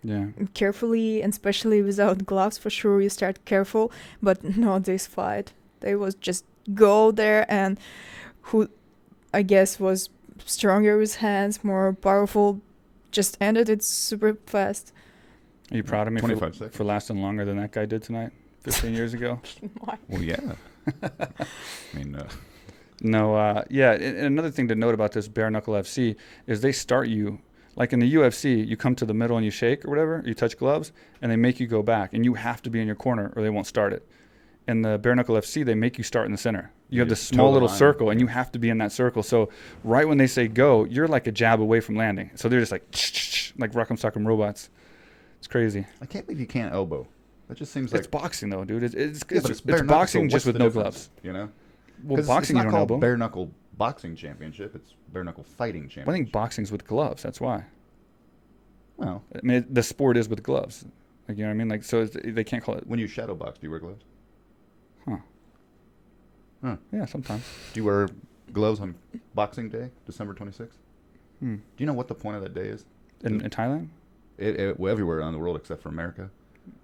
[SPEAKER 1] Yeah.
[SPEAKER 2] carefully, and especially without gloves. For sure you start careful, but not this fight. They was just go there, and who I guess was stronger with hands, more powerful, just ended it super fast.
[SPEAKER 1] Are you proud of me
[SPEAKER 3] 25 seconds.
[SPEAKER 1] for lasting longer than that guy did tonight, 15 years ago?
[SPEAKER 3] Well, yeah. I mean,
[SPEAKER 1] No, yeah. And another thing to note about this Bare-Knuckle FC is they start you, like in the UFC, you come to the middle and you shake or whatever, you touch gloves, and they make you go back, and you have to be in your corner or they won't start it. In the Bare-Knuckle FC, they make you start in the center. You have
[SPEAKER 3] You
[SPEAKER 1] this small
[SPEAKER 3] toe the
[SPEAKER 1] little
[SPEAKER 3] line.
[SPEAKER 1] circle, and you have to be in that circle. So right when they say go, you're like a jab away from landing. So they're just like Rock'em Sock'em Robots. It's crazy.
[SPEAKER 3] I can't believe you can't elbow. That just seems
[SPEAKER 1] It's
[SPEAKER 3] like
[SPEAKER 1] boxing, though, dude. It's
[SPEAKER 3] Yeah, but
[SPEAKER 1] it's
[SPEAKER 3] bare knuckle,
[SPEAKER 1] boxing
[SPEAKER 3] so
[SPEAKER 1] just
[SPEAKER 3] what's
[SPEAKER 1] with
[SPEAKER 3] the
[SPEAKER 1] no
[SPEAKER 3] difference,
[SPEAKER 1] gloves.
[SPEAKER 3] You know,
[SPEAKER 1] Well,
[SPEAKER 3] 'Cause
[SPEAKER 1] boxing,
[SPEAKER 3] it's
[SPEAKER 1] you
[SPEAKER 3] not
[SPEAKER 1] don't
[SPEAKER 3] called
[SPEAKER 1] elbow.
[SPEAKER 3] bare knuckle boxing championship. It's bare knuckle fighting championship.
[SPEAKER 1] Well, I think boxing's with gloves. That's why.
[SPEAKER 3] Well,
[SPEAKER 1] I mean, the sport is with gloves. Like, you know what I mean? Like, so they can't call it.
[SPEAKER 3] when you shadow box, do you wear gloves?
[SPEAKER 1] Huh.
[SPEAKER 3] Huh.
[SPEAKER 1] Yeah, sometimes.
[SPEAKER 3] Do you wear gloves on Boxing Day, December 26th?
[SPEAKER 1] Hmm.
[SPEAKER 3] Do you know what the point of that day is?
[SPEAKER 1] In Thailand?
[SPEAKER 3] Well, everywhere around the world except for America.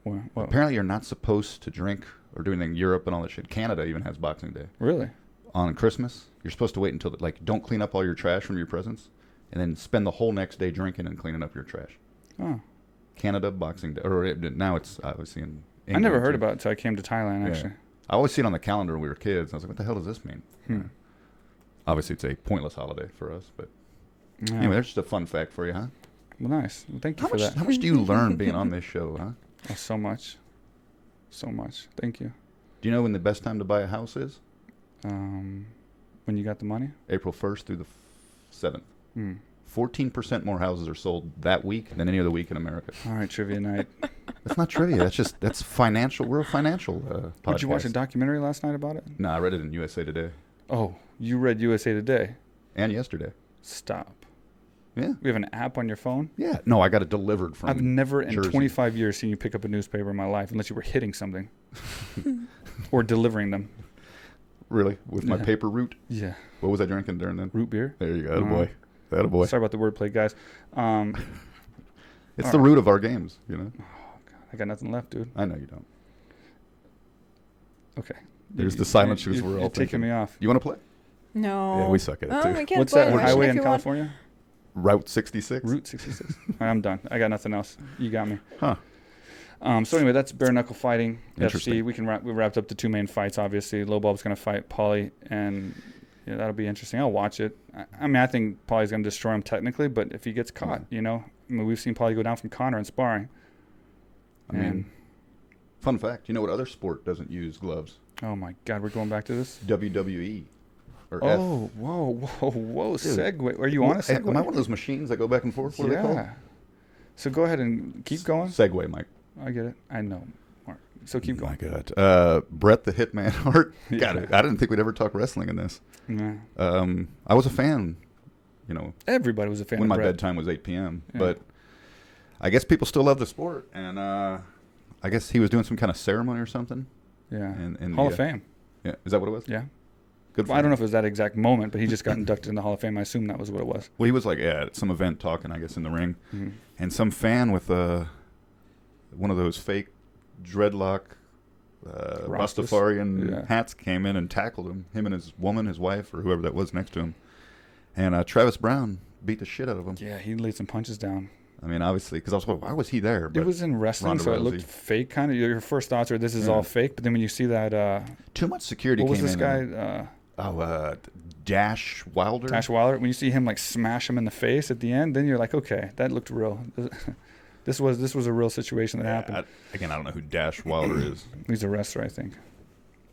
[SPEAKER 1] Well,
[SPEAKER 3] Apparently, you're not supposed to drink or do anything. Europe and all that shit. Canada even has Boxing Day.
[SPEAKER 1] really?
[SPEAKER 3] On Christmas, you're supposed to wait until, don't clean up all your trash from your presents, and then spend the whole next day drinking and cleaning up your trash.
[SPEAKER 1] Oh.
[SPEAKER 3] Canada, Boxing Day. Now it's obviously in England.
[SPEAKER 1] I never heard
[SPEAKER 3] too.
[SPEAKER 1] about it until I came to Thailand,
[SPEAKER 3] Yeah.
[SPEAKER 1] actually.
[SPEAKER 3] I always see it on the calendar when we were kids. I was like, what the hell does this mean?
[SPEAKER 1] Hmm.
[SPEAKER 3] Obviously, it's a pointless holiday for us. But
[SPEAKER 1] Yeah.
[SPEAKER 3] anyway, there's just a fun fact for you, huh?
[SPEAKER 1] Well, nice. Well, thank you
[SPEAKER 3] How
[SPEAKER 1] for
[SPEAKER 3] much,
[SPEAKER 1] that.
[SPEAKER 3] how much do you learn being on this show, huh?
[SPEAKER 1] Oh, so much. So much. Thank you.
[SPEAKER 3] Do you know when the best time to buy a house is?
[SPEAKER 1] When you got the money?
[SPEAKER 3] April 1st through the 7th.
[SPEAKER 1] Hmm.
[SPEAKER 3] 14% more houses are sold that week than any other week in America.
[SPEAKER 1] All right, trivia night.
[SPEAKER 3] That's not trivia. That's financial. We're a financial podcast.
[SPEAKER 1] Did you watch a documentary last night about it?
[SPEAKER 3] No, I read it in USA Today
[SPEAKER 1] Oh, you read USA Today.
[SPEAKER 3] and yesterday.
[SPEAKER 1] Stop.
[SPEAKER 3] Yeah.
[SPEAKER 1] We have an app on your phone?
[SPEAKER 3] Yeah. No, I got it delivered from
[SPEAKER 1] I've never in
[SPEAKER 3] Jersey.
[SPEAKER 1] 25 years seen you pick up a newspaper in my life unless you were hitting something or delivering them.
[SPEAKER 3] Really? With my
[SPEAKER 1] Yeah.
[SPEAKER 3] paper route?
[SPEAKER 1] Yeah.
[SPEAKER 3] What was I drinking during then?
[SPEAKER 1] Root beer.
[SPEAKER 3] There you go. Attaboy. Attaboy.
[SPEAKER 1] Sorry about the wordplay, guys.
[SPEAKER 3] It's
[SPEAKER 1] all
[SPEAKER 3] the
[SPEAKER 1] right.
[SPEAKER 3] root of our games, you know?
[SPEAKER 1] I got nothing left, dude.
[SPEAKER 3] I know you don't.
[SPEAKER 1] Okay.
[SPEAKER 3] There's the silence because we're all
[SPEAKER 1] You're taking
[SPEAKER 3] thinking.
[SPEAKER 1] me off.
[SPEAKER 3] You want to play?
[SPEAKER 2] No.
[SPEAKER 3] Yeah, we suck at it, too.
[SPEAKER 2] We can't
[SPEAKER 1] What's
[SPEAKER 2] play
[SPEAKER 1] that
[SPEAKER 2] much
[SPEAKER 1] highway
[SPEAKER 2] if
[SPEAKER 1] in
[SPEAKER 2] you want.
[SPEAKER 1] California?
[SPEAKER 3] Route 66?
[SPEAKER 1] Route 66. All right, I'm done. I got nothing else. You got me.
[SPEAKER 3] Huh.
[SPEAKER 1] So anyway, that's bare knuckle fighting.
[SPEAKER 3] Interesting.
[SPEAKER 1] FC. We wrapped up the two main fights. Obviously, Low Bulb's going to fight Pauly, and yeah, that'll be interesting. I'll watch it. I mean, I think Pauly's going to destroy him technically, but if he gets caught, you know, I mean, we've seen Pauly go down from Connor in sparring.
[SPEAKER 3] I mean, fun fact. You know what other sport doesn't use gloves?
[SPEAKER 1] Oh my God, we're going back to this.
[SPEAKER 3] WWE. Or
[SPEAKER 1] Oh, whoa!
[SPEAKER 3] Dude.
[SPEAKER 1] Segue. Are you on a
[SPEAKER 3] F.
[SPEAKER 1] segue?
[SPEAKER 3] Am I one of those machines that go back and forth? What are they called?
[SPEAKER 1] Yeah. So go ahead and keep going.
[SPEAKER 3] Segway, Mike.
[SPEAKER 1] I get it. I know, Mark. So keep
[SPEAKER 3] My
[SPEAKER 1] going.
[SPEAKER 3] God. Brett the Hitman Hart.
[SPEAKER 1] Yeah.
[SPEAKER 3] God, I didn't think we'd ever talk wrestling in this.
[SPEAKER 1] Yeah.
[SPEAKER 3] I was a fan, you know,
[SPEAKER 1] Everybody was a fan
[SPEAKER 3] when
[SPEAKER 1] of
[SPEAKER 3] my
[SPEAKER 1] Brett.
[SPEAKER 3] bedtime was 8 p.m.
[SPEAKER 1] Yeah.
[SPEAKER 3] But I guess people still love the sport. And I guess he was doing some kind of ceremony or something.
[SPEAKER 1] Yeah.
[SPEAKER 3] in
[SPEAKER 1] Hall
[SPEAKER 3] the,
[SPEAKER 1] of Fame.
[SPEAKER 3] Yeah. Is that what it was?
[SPEAKER 1] Yeah.
[SPEAKER 3] Good for
[SPEAKER 1] Well, I don't
[SPEAKER 3] him.
[SPEAKER 1] know if it was that exact moment, but he just got inducted in the Hall of Fame. I assume that was what it was.
[SPEAKER 3] Well, he was like, at some event talking, I guess, in the ring.
[SPEAKER 1] Mhm.
[SPEAKER 3] And some fan with one of those fake dreadlock
[SPEAKER 1] Rastas?
[SPEAKER 3] Rastafarian
[SPEAKER 1] Yeah.
[SPEAKER 3] hats came in and tackled him and his woman, his wife, or whoever that was next to him. And Travis Brown beat the shit out of him.
[SPEAKER 1] Yeah, he laid some punches down.
[SPEAKER 3] I mean, obviously, because I was like, why was he there? But
[SPEAKER 1] It was in wrestling,
[SPEAKER 3] Ronda
[SPEAKER 1] so it
[SPEAKER 3] Rousey.
[SPEAKER 1] looked fake, kind of. Your first thoughts are this is
[SPEAKER 3] Yeah.
[SPEAKER 1] all fake, but then when you see that,
[SPEAKER 3] too much security
[SPEAKER 1] what was
[SPEAKER 3] came
[SPEAKER 1] this
[SPEAKER 3] in.
[SPEAKER 1] guy?
[SPEAKER 3] Dash Wilder?
[SPEAKER 1] Tash Wilder. When you see him like smash him in the face at the end, then you're like, okay, that looked real. This was a real situation that happened.
[SPEAKER 3] I don't know who Dash Wilder is.
[SPEAKER 1] He's a wrestler, I think.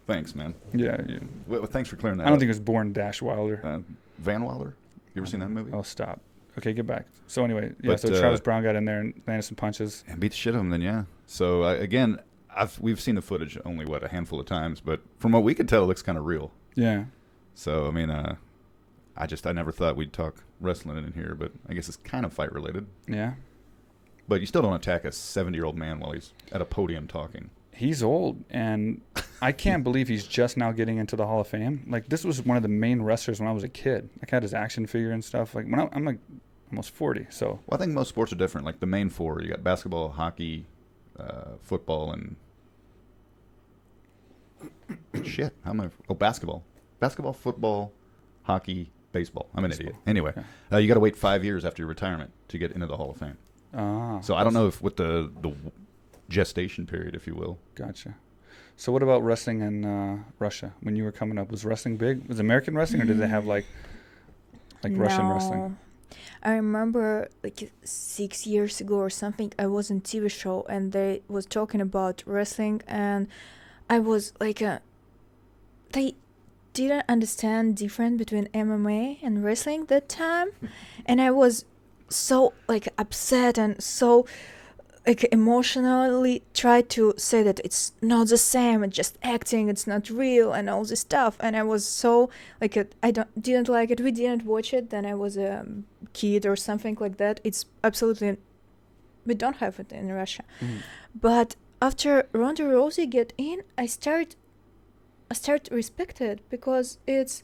[SPEAKER 3] Thanks, man.
[SPEAKER 1] Yeah.
[SPEAKER 3] Well, thanks for clearing that
[SPEAKER 1] I don't
[SPEAKER 3] up.
[SPEAKER 1] think it was born Dash Wilder.
[SPEAKER 3] Van Wilder? You ever seen that movie?
[SPEAKER 1] Oh, stop. Okay, get back. So anyway, yeah.
[SPEAKER 3] But,
[SPEAKER 1] So Travis Brown got in there and landed some punches.
[SPEAKER 3] And beat the shit out of him then, yeah. So, again, we've seen the footage only a handful of times, but from what we could tell, it looks kind of real.
[SPEAKER 1] Yeah.
[SPEAKER 3] So I mean, I never thought we'd talk wrestling in here, but I guess it's kind of fight related.
[SPEAKER 1] Yeah.
[SPEAKER 3] But you still don't attack a 70-year-old man while he's at a podium talking.
[SPEAKER 1] He's old, and I can't believe he's just now getting into the Hall of Fame. Like, this was one of the main wrestlers when I was a kid. Like, I had his action figure and stuff. Like, when I'm like almost 40, so.
[SPEAKER 3] Well, I think most sports are different. Like the main four, you got basketball, hockey, football, and shit. How am I? Oh, basketball, football, hockey, baseball. I'm an idiot. Anyway, you got to wait 5 years after your retirement to get into the Hall of Fame. So I don't know if with the gestation period, if you will.
[SPEAKER 1] Gotcha. So what about wrestling in Russia? When you were coming up, was wrestling big? Was American wrestling, or did they have like Russian wrestling?
[SPEAKER 2] I remember like 6 years ago or something, I was on TV show and they was talking about wrestling, and I was like, they didn't understand difference between MMA and wrestling that time, and I was so like upset and so like emotionally tried to say that it's not the same, it's just acting, it's not real, and all this stuff. And I was so like didn't like it. We didn't watch it. Then I was a kid or something like that. It's absolutely, we don't have it in Russia. But after Ronda Rousey get in, I start respect it, because it's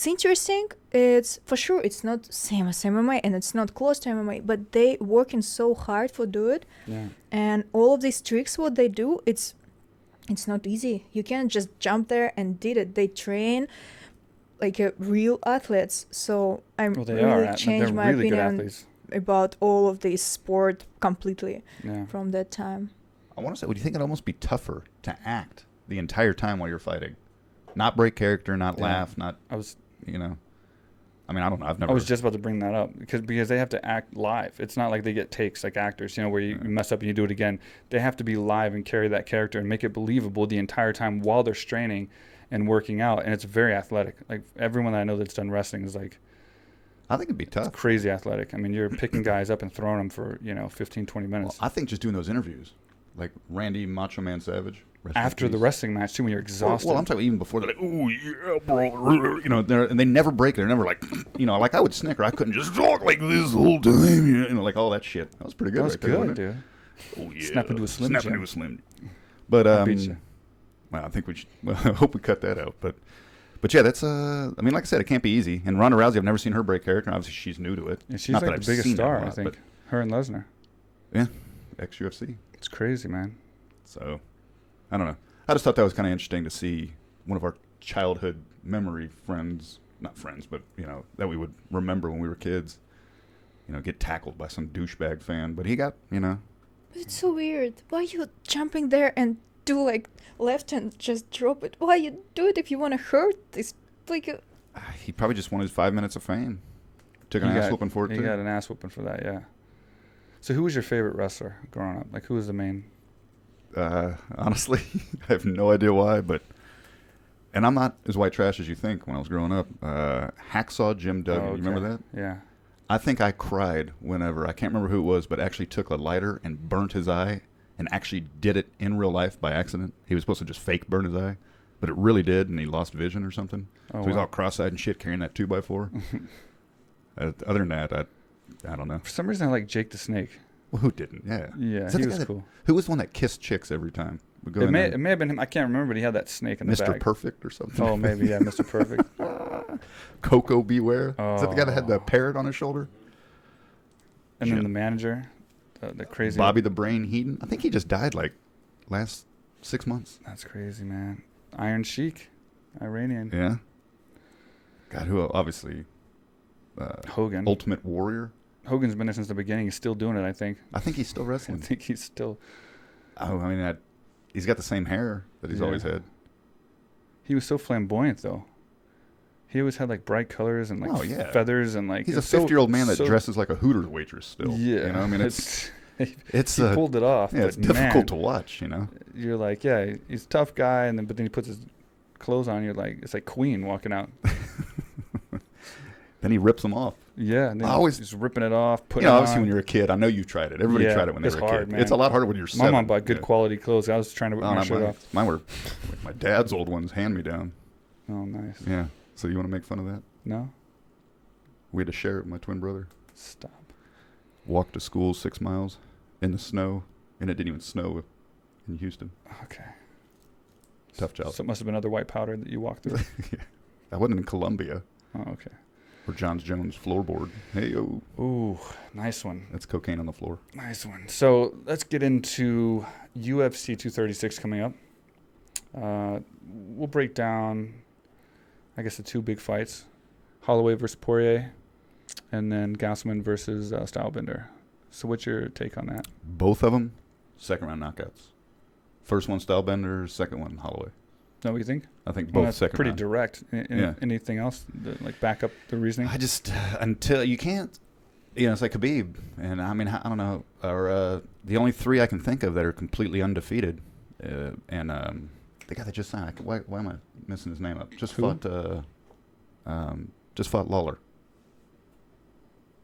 [SPEAKER 2] interesting. It's for sure it's not same as MMA, and it's not close to MMA, but they working so hard for do it.
[SPEAKER 1] Yeah.
[SPEAKER 2] And all of these tricks what they do, it's not easy. You can't just jump there and did it. They train like real athletes. So I'm changed my
[SPEAKER 1] really
[SPEAKER 2] opinion about all of this sport completely from that time.
[SPEAKER 3] I want to say, would you think it'd almost be tougher to act the entire time while you're fighting? Not break character, not laugh, not... I was, I mean, I don't know. I've never...
[SPEAKER 1] I was just about to bring that up, because they have to act live. It's not like they get takes like actors, where you mess up and you do it again. They have to be live and carry that character and make it believable the entire time while they're straining and working out. And it's very athletic. Like, everyone that I know that's done wrestling is like...
[SPEAKER 3] I think it'd be tough.
[SPEAKER 1] It's crazy athletic. I mean, you're picking guys up and throwing them for, 15, 20 minutes.
[SPEAKER 3] Well, I think just doing those interviews, like Randy Macho Man Savage...
[SPEAKER 1] After the wrestling match, too, when you're exhausted.
[SPEAKER 3] Well, I'm talking even before. They're like, "Oh yeah, bro," and they never break. They're never like, like I would snicker. I couldn't just talk like this the whole time, like all that shit. That was pretty good.
[SPEAKER 1] That was good, dude.
[SPEAKER 3] Oh yeah,
[SPEAKER 1] snap into a slim.
[SPEAKER 3] But well, I think we should. Well, I hope we cut that out. But yeah, that's I mean, like I said, it can't be easy. And Ronda Rousey, I've never seen her break character. Obviously, she's new to it.
[SPEAKER 1] And she's like the biggest star, I think. Her and Lesnar.
[SPEAKER 3] Yeah, ex-UFC.
[SPEAKER 1] It's crazy, man.
[SPEAKER 3] So. I don't know. I just thought that was kind of interesting to see one of our childhood memory friends, not friends, but, that we would remember when we were kids, get tackled by some douchebag fan. But he got,
[SPEAKER 2] It's so weird. Why are you jumping there and do like left and just drop it? Why you do it if you want to hurt this? Like
[SPEAKER 3] he probably just wanted 5 minutes of fame. Took an ass whooping for it, too.
[SPEAKER 1] He got an ass whooping for that, yeah. So who was your favorite wrestler growing up? Like, who was the main...
[SPEAKER 3] honestly, I have no idea why, and I'm not as white trash as you think when I was growing up. Hacksaw Jim Duggan, you remember that?
[SPEAKER 1] Yeah.
[SPEAKER 3] I think I cried whenever, I can't remember who it was, but actually took a lighter and burnt his eye, and actually did it in real life by accident. He was supposed to just fake burn his eye, but it really did, and he lost vision or something. So he's all cross-eyed and shit carrying that 2x4. Other than that, I don't know.
[SPEAKER 1] For some reason, I like Jake the Snake.
[SPEAKER 3] Well, who didn't? Yeah.
[SPEAKER 1] Yeah, he was cool.
[SPEAKER 3] Who was the one that kissed chicks every time?
[SPEAKER 1] It may have been him. I can't remember, but he had that snake in the bag.
[SPEAKER 3] Mr. Perfect or something.
[SPEAKER 1] Oh, maybe, yeah, Mr. Perfect.
[SPEAKER 3] Coco Beware. Is that the guy that had the parrot on his shoulder?
[SPEAKER 1] And then the manager, the crazy...
[SPEAKER 3] Bobby the Brain Heaton. I think he just died like last 6 months.
[SPEAKER 1] That's crazy, man. Iron Sheik, Iranian.
[SPEAKER 3] Yeah. God, who obviously...
[SPEAKER 1] Hogan.
[SPEAKER 3] Ultimate Warrior.
[SPEAKER 1] Hogan's been there since the beginning. He's still doing it, I think.
[SPEAKER 3] I think he's still wrestling.
[SPEAKER 1] I think he's still...
[SPEAKER 3] Oh, I mean, he's got the same hair that he's always had.
[SPEAKER 1] He was so flamboyant, though. He always had, like, bright colors and, like, feathers and, like...
[SPEAKER 3] He's a 50-year-old man that dresses like a Hooters waitress still.
[SPEAKER 1] Yeah.
[SPEAKER 3] I mean, it's
[SPEAKER 1] he pulled it off.
[SPEAKER 3] Yeah, it's difficult to watch,
[SPEAKER 1] You're like, yeah, he's a tough guy, but then he puts his clothes on, you're like, it's like Queen walking out.
[SPEAKER 3] Then he rips them off.
[SPEAKER 1] Yeah, and then
[SPEAKER 3] I always
[SPEAKER 1] just ripping it off, putting
[SPEAKER 3] You know,
[SPEAKER 1] it
[SPEAKER 3] obviously
[SPEAKER 1] on.
[SPEAKER 3] when you're a kid, I know you tried it. Everybody
[SPEAKER 1] Yeah,
[SPEAKER 3] tried it when they
[SPEAKER 1] it's
[SPEAKER 3] were a
[SPEAKER 1] hard,
[SPEAKER 3] kid.
[SPEAKER 1] man.
[SPEAKER 3] It's a lot harder when you're
[SPEAKER 1] My
[SPEAKER 3] 7.
[SPEAKER 1] mom bought good quality clothes. I was trying to rip my shirt off.
[SPEAKER 3] Mine were like my dad's old ones, hand me down.
[SPEAKER 1] Oh, nice.
[SPEAKER 3] Yeah. So you want to make fun of that?
[SPEAKER 1] No?
[SPEAKER 3] We had to share it with my twin brother.
[SPEAKER 1] Stop.
[SPEAKER 3] Walked to school 6 miles in the snow, and it didn't even snow in Houston.
[SPEAKER 1] Okay.
[SPEAKER 3] Tough job.
[SPEAKER 1] So it must have been other white powder that you walked through.
[SPEAKER 3] Yeah. I wasn't in Columbia.
[SPEAKER 1] Oh, okay.
[SPEAKER 3] Or John Jones floorboard. Hey, yo.
[SPEAKER 1] Ooh, nice one.
[SPEAKER 3] That's cocaine on the floor.
[SPEAKER 1] Nice one. So let's get into UFC 236 coming up. We'll break down, I guess, the 2 big fights. Holloway versus Poirier, and then Gastelum versus Stylebender. So what's your take on that?
[SPEAKER 3] Both of them, second-round knockouts. First one, Stylebender. Second one, Holloway.
[SPEAKER 1] Is that what you think?
[SPEAKER 3] I think
[SPEAKER 1] Well,
[SPEAKER 3] both
[SPEAKER 1] that's
[SPEAKER 3] second
[SPEAKER 1] pretty
[SPEAKER 3] round.
[SPEAKER 1] direct. Anything else that, like, back up the reasoning?
[SPEAKER 3] I just until you can't, it's like Khabib, and I mean I don't know, or the only 3 I can think of that are completely undefeated, and the guy that just signed. Why am I missing his name up? Just
[SPEAKER 1] Who?
[SPEAKER 3] fought Lawler.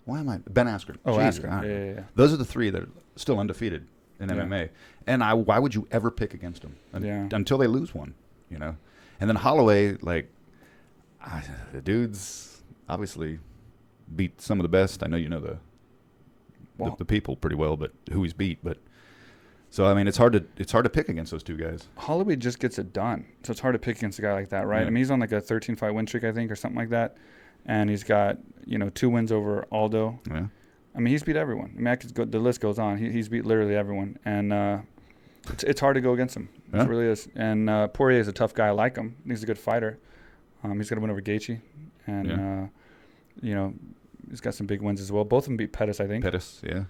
[SPEAKER 3] Why am I Ben Askren?
[SPEAKER 1] Oh,
[SPEAKER 3] Jesus,
[SPEAKER 1] Askren. Yeah.
[SPEAKER 3] Those are the 3 that are still undefeated in
[SPEAKER 1] Yeah.
[SPEAKER 3] MMA, and why would you ever pick against them
[SPEAKER 1] Yeah.
[SPEAKER 3] until they lose one? And then Holloway, like, the dude's obviously beat some of the best. I know you know the people pretty well, but who he's beat. But so I mean, it's hard to pick against those 2 guys.
[SPEAKER 1] Holloway just gets it done, so it's hard to pick against a guy like that, right?
[SPEAKER 3] Yeah.
[SPEAKER 1] I mean, he's on like a 13-fight win streak, I think, or something like that, and he's got 2 wins over Aldo.
[SPEAKER 3] Yeah.
[SPEAKER 1] I mean, he's beat everyone. I mean, the list goes on. He's beat literally everyone, and it's hard to go against him.
[SPEAKER 3] Yeah.
[SPEAKER 1] It really is. And Poirier is a tough guy. I like him. He's a good fighter. He's going to win over Gaethje, and he's got some big wins as well. Both of them beat Pettis, I think.
[SPEAKER 3] Pettis, yeah.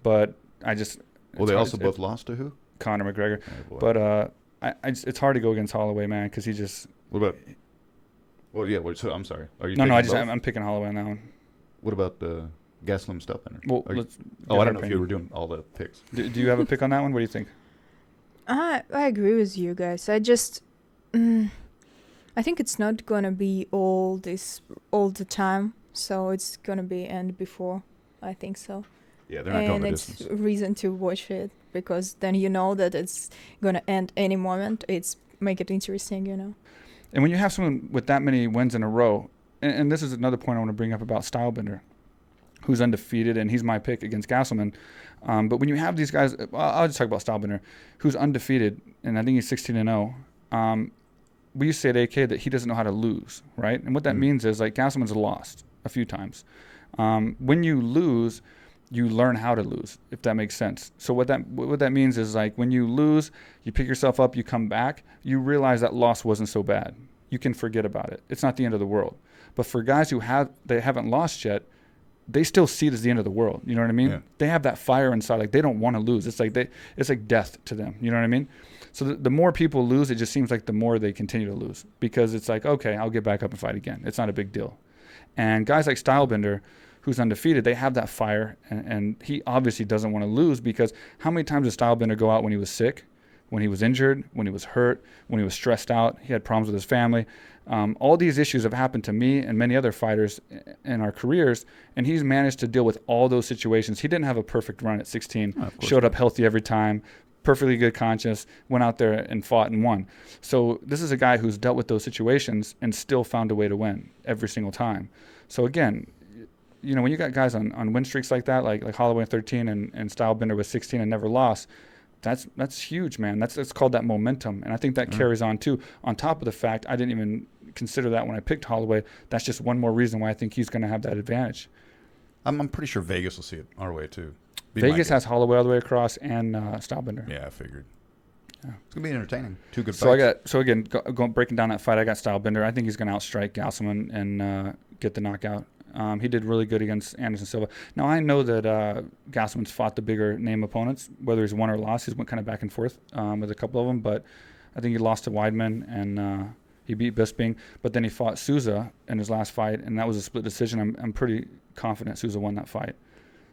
[SPEAKER 1] But I just
[SPEAKER 3] Well, they also both lost to who?
[SPEAKER 1] Conor McGregor.
[SPEAKER 3] Oh, boy.
[SPEAKER 1] But it's hard to go against Holloway, man, because he just.
[SPEAKER 3] What about? Well, yeah. So I'm sorry. Are you?
[SPEAKER 1] No,
[SPEAKER 3] taking both?
[SPEAKER 1] I'm picking Holloway on that one.
[SPEAKER 3] What about the Gastelum Stylebender?
[SPEAKER 1] Well,
[SPEAKER 3] I
[SPEAKER 1] get
[SPEAKER 3] don't
[SPEAKER 1] our
[SPEAKER 3] know if you
[SPEAKER 1] opinion.
[SPEAKER 3] were doing all the picks.
[SPEAKER 1] Do you have a pick on that one? What do you think?
[SPEAKER 2] I agree with you guys. I just, I think it's not gonna be all the time. So it's gonna be end before. I think so.
[SPEAKER 3] Yeah, they're not going the
[SPEAKER 2] it's
[SPEAKER 3] distance.
[SPEAKER 2] reason to watch it because then you know that it's gonna end any moment. It's make it interesting,
[SPEAKER 1] And when you have someone with that many wins in a row, and this is another point I want to bring up about Stylebender, who's undefeated, and he's my pick against Gastelum. But when you have these guys, I'll just talk about Stylebender, who's undefeated, and I think he's 16-0. We used to say at AK that he doesn't know how to lose, right? And what that means is, like, Gastelum's lost a few times. When you lose, you learn how to lose, if that makes sense. So what that means is, like, when you lose, you pick yourself up, you come back, you realize that loss wasn't so bad. You can forget about it. It's not the end of the world. But for guys who haven't lost yet, they still see it as the end of the world. You know what I mean?
[SPEAKER 3] Yeah.
[SPEAKER 1] They have that fire inside. Like, they don't want to lose. It's like death to them. You know what I mean? So the more people lose, it just seems like the more they continue to lose, because it's like, okay, I'll get back up and fight again. It's not a big deal. And guys like Stylebender, who's undefeated, they have that fire, and he obviously doesn't want to lose, because how many times did Stylebender go out when he was sick, when he was injured, when he was hurt, when he was stressed out, he had problems with his family. All these issues have happened to me and many other fighters in our careers, and he's managed to deal with all those situations. He didn't have a perfect run at 16, showed up healthy every time, perfectly good conscience, went out there and fought and won. So this is a guy who's dealt with those situations and still found a way to win every single time. So again, when you got guys on win streaks like that, like Holloway at 13 and Stylebender with 16 and never lost, that's huge, man. That's called that momentum, and I think that carries on too. On top of the fact, I didn't even consider that when I picked Holloway. That's just one more reason why I think he's going to have that advantage.
[SPEAKER 3] I'm pretty sure Vegas will see it our way too.
[SPEAKER 1] Vegas has Holloway all the way across and Stylebender.
[SPEAKER 3] Yeah, I figured. Yeah. It's gonna be entertaining. 2 good
[SPEAKER 1] So
[SPEAKER 3] fights.
[SPEAKER 1] Again, breaking down that fight, I got Stylebender. I think he's going to outstrike Gastelum and get the knockout. He did really good against Anderson Silva. Now, I know that Gastelum's fought the bigger name opponents, whether he's won or lost. He's went kind of back and forth with a couple of them, but I think he lost to Weidman and he beat Bisping. But then he fought Souza in his last fight, and that was a split decision. I'm pretty confident Souza won that fight.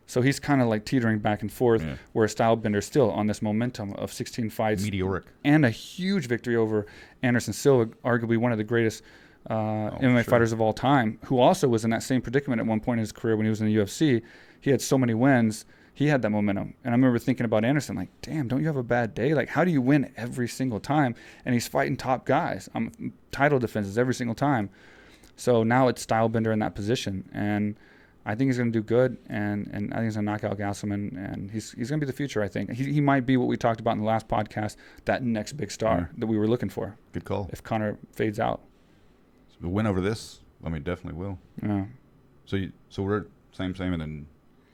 [SPEAKER 1] So he's kind of like teetering back and forth, where Stylebender's still on this momentum of 16 fights.
[SPEAKER 3] Meteoric.
[SPEAKER 1] And a huge victory over Anderson Silva, arguably one of the greatest MMA fighters of all time, who also was in that same predicament at one point in his career when he was in the UFC. He had so many wins. He had that momentum. And I remember thinking about Anderson, like, damn, don't you have a bad day? Like, how do you win every single time? And he's fighting top guys. Title defenses every single time. So now it's Stylebender in that position. And I think he's going to do good. And I think he's going to knock out Gastelum. And he's going to be the future, I think. He might be what we talked about in the last podcast, that next big star that we were looking for.
[SPEAKER 3] Good call.
[SPEAKER 1] If Conor fades out.
[SPEAKER 3] So a win over this, I mean, definitely will.
[SPEAKER 1] Yeah.
[SPEAKER 3] So we're same, and then...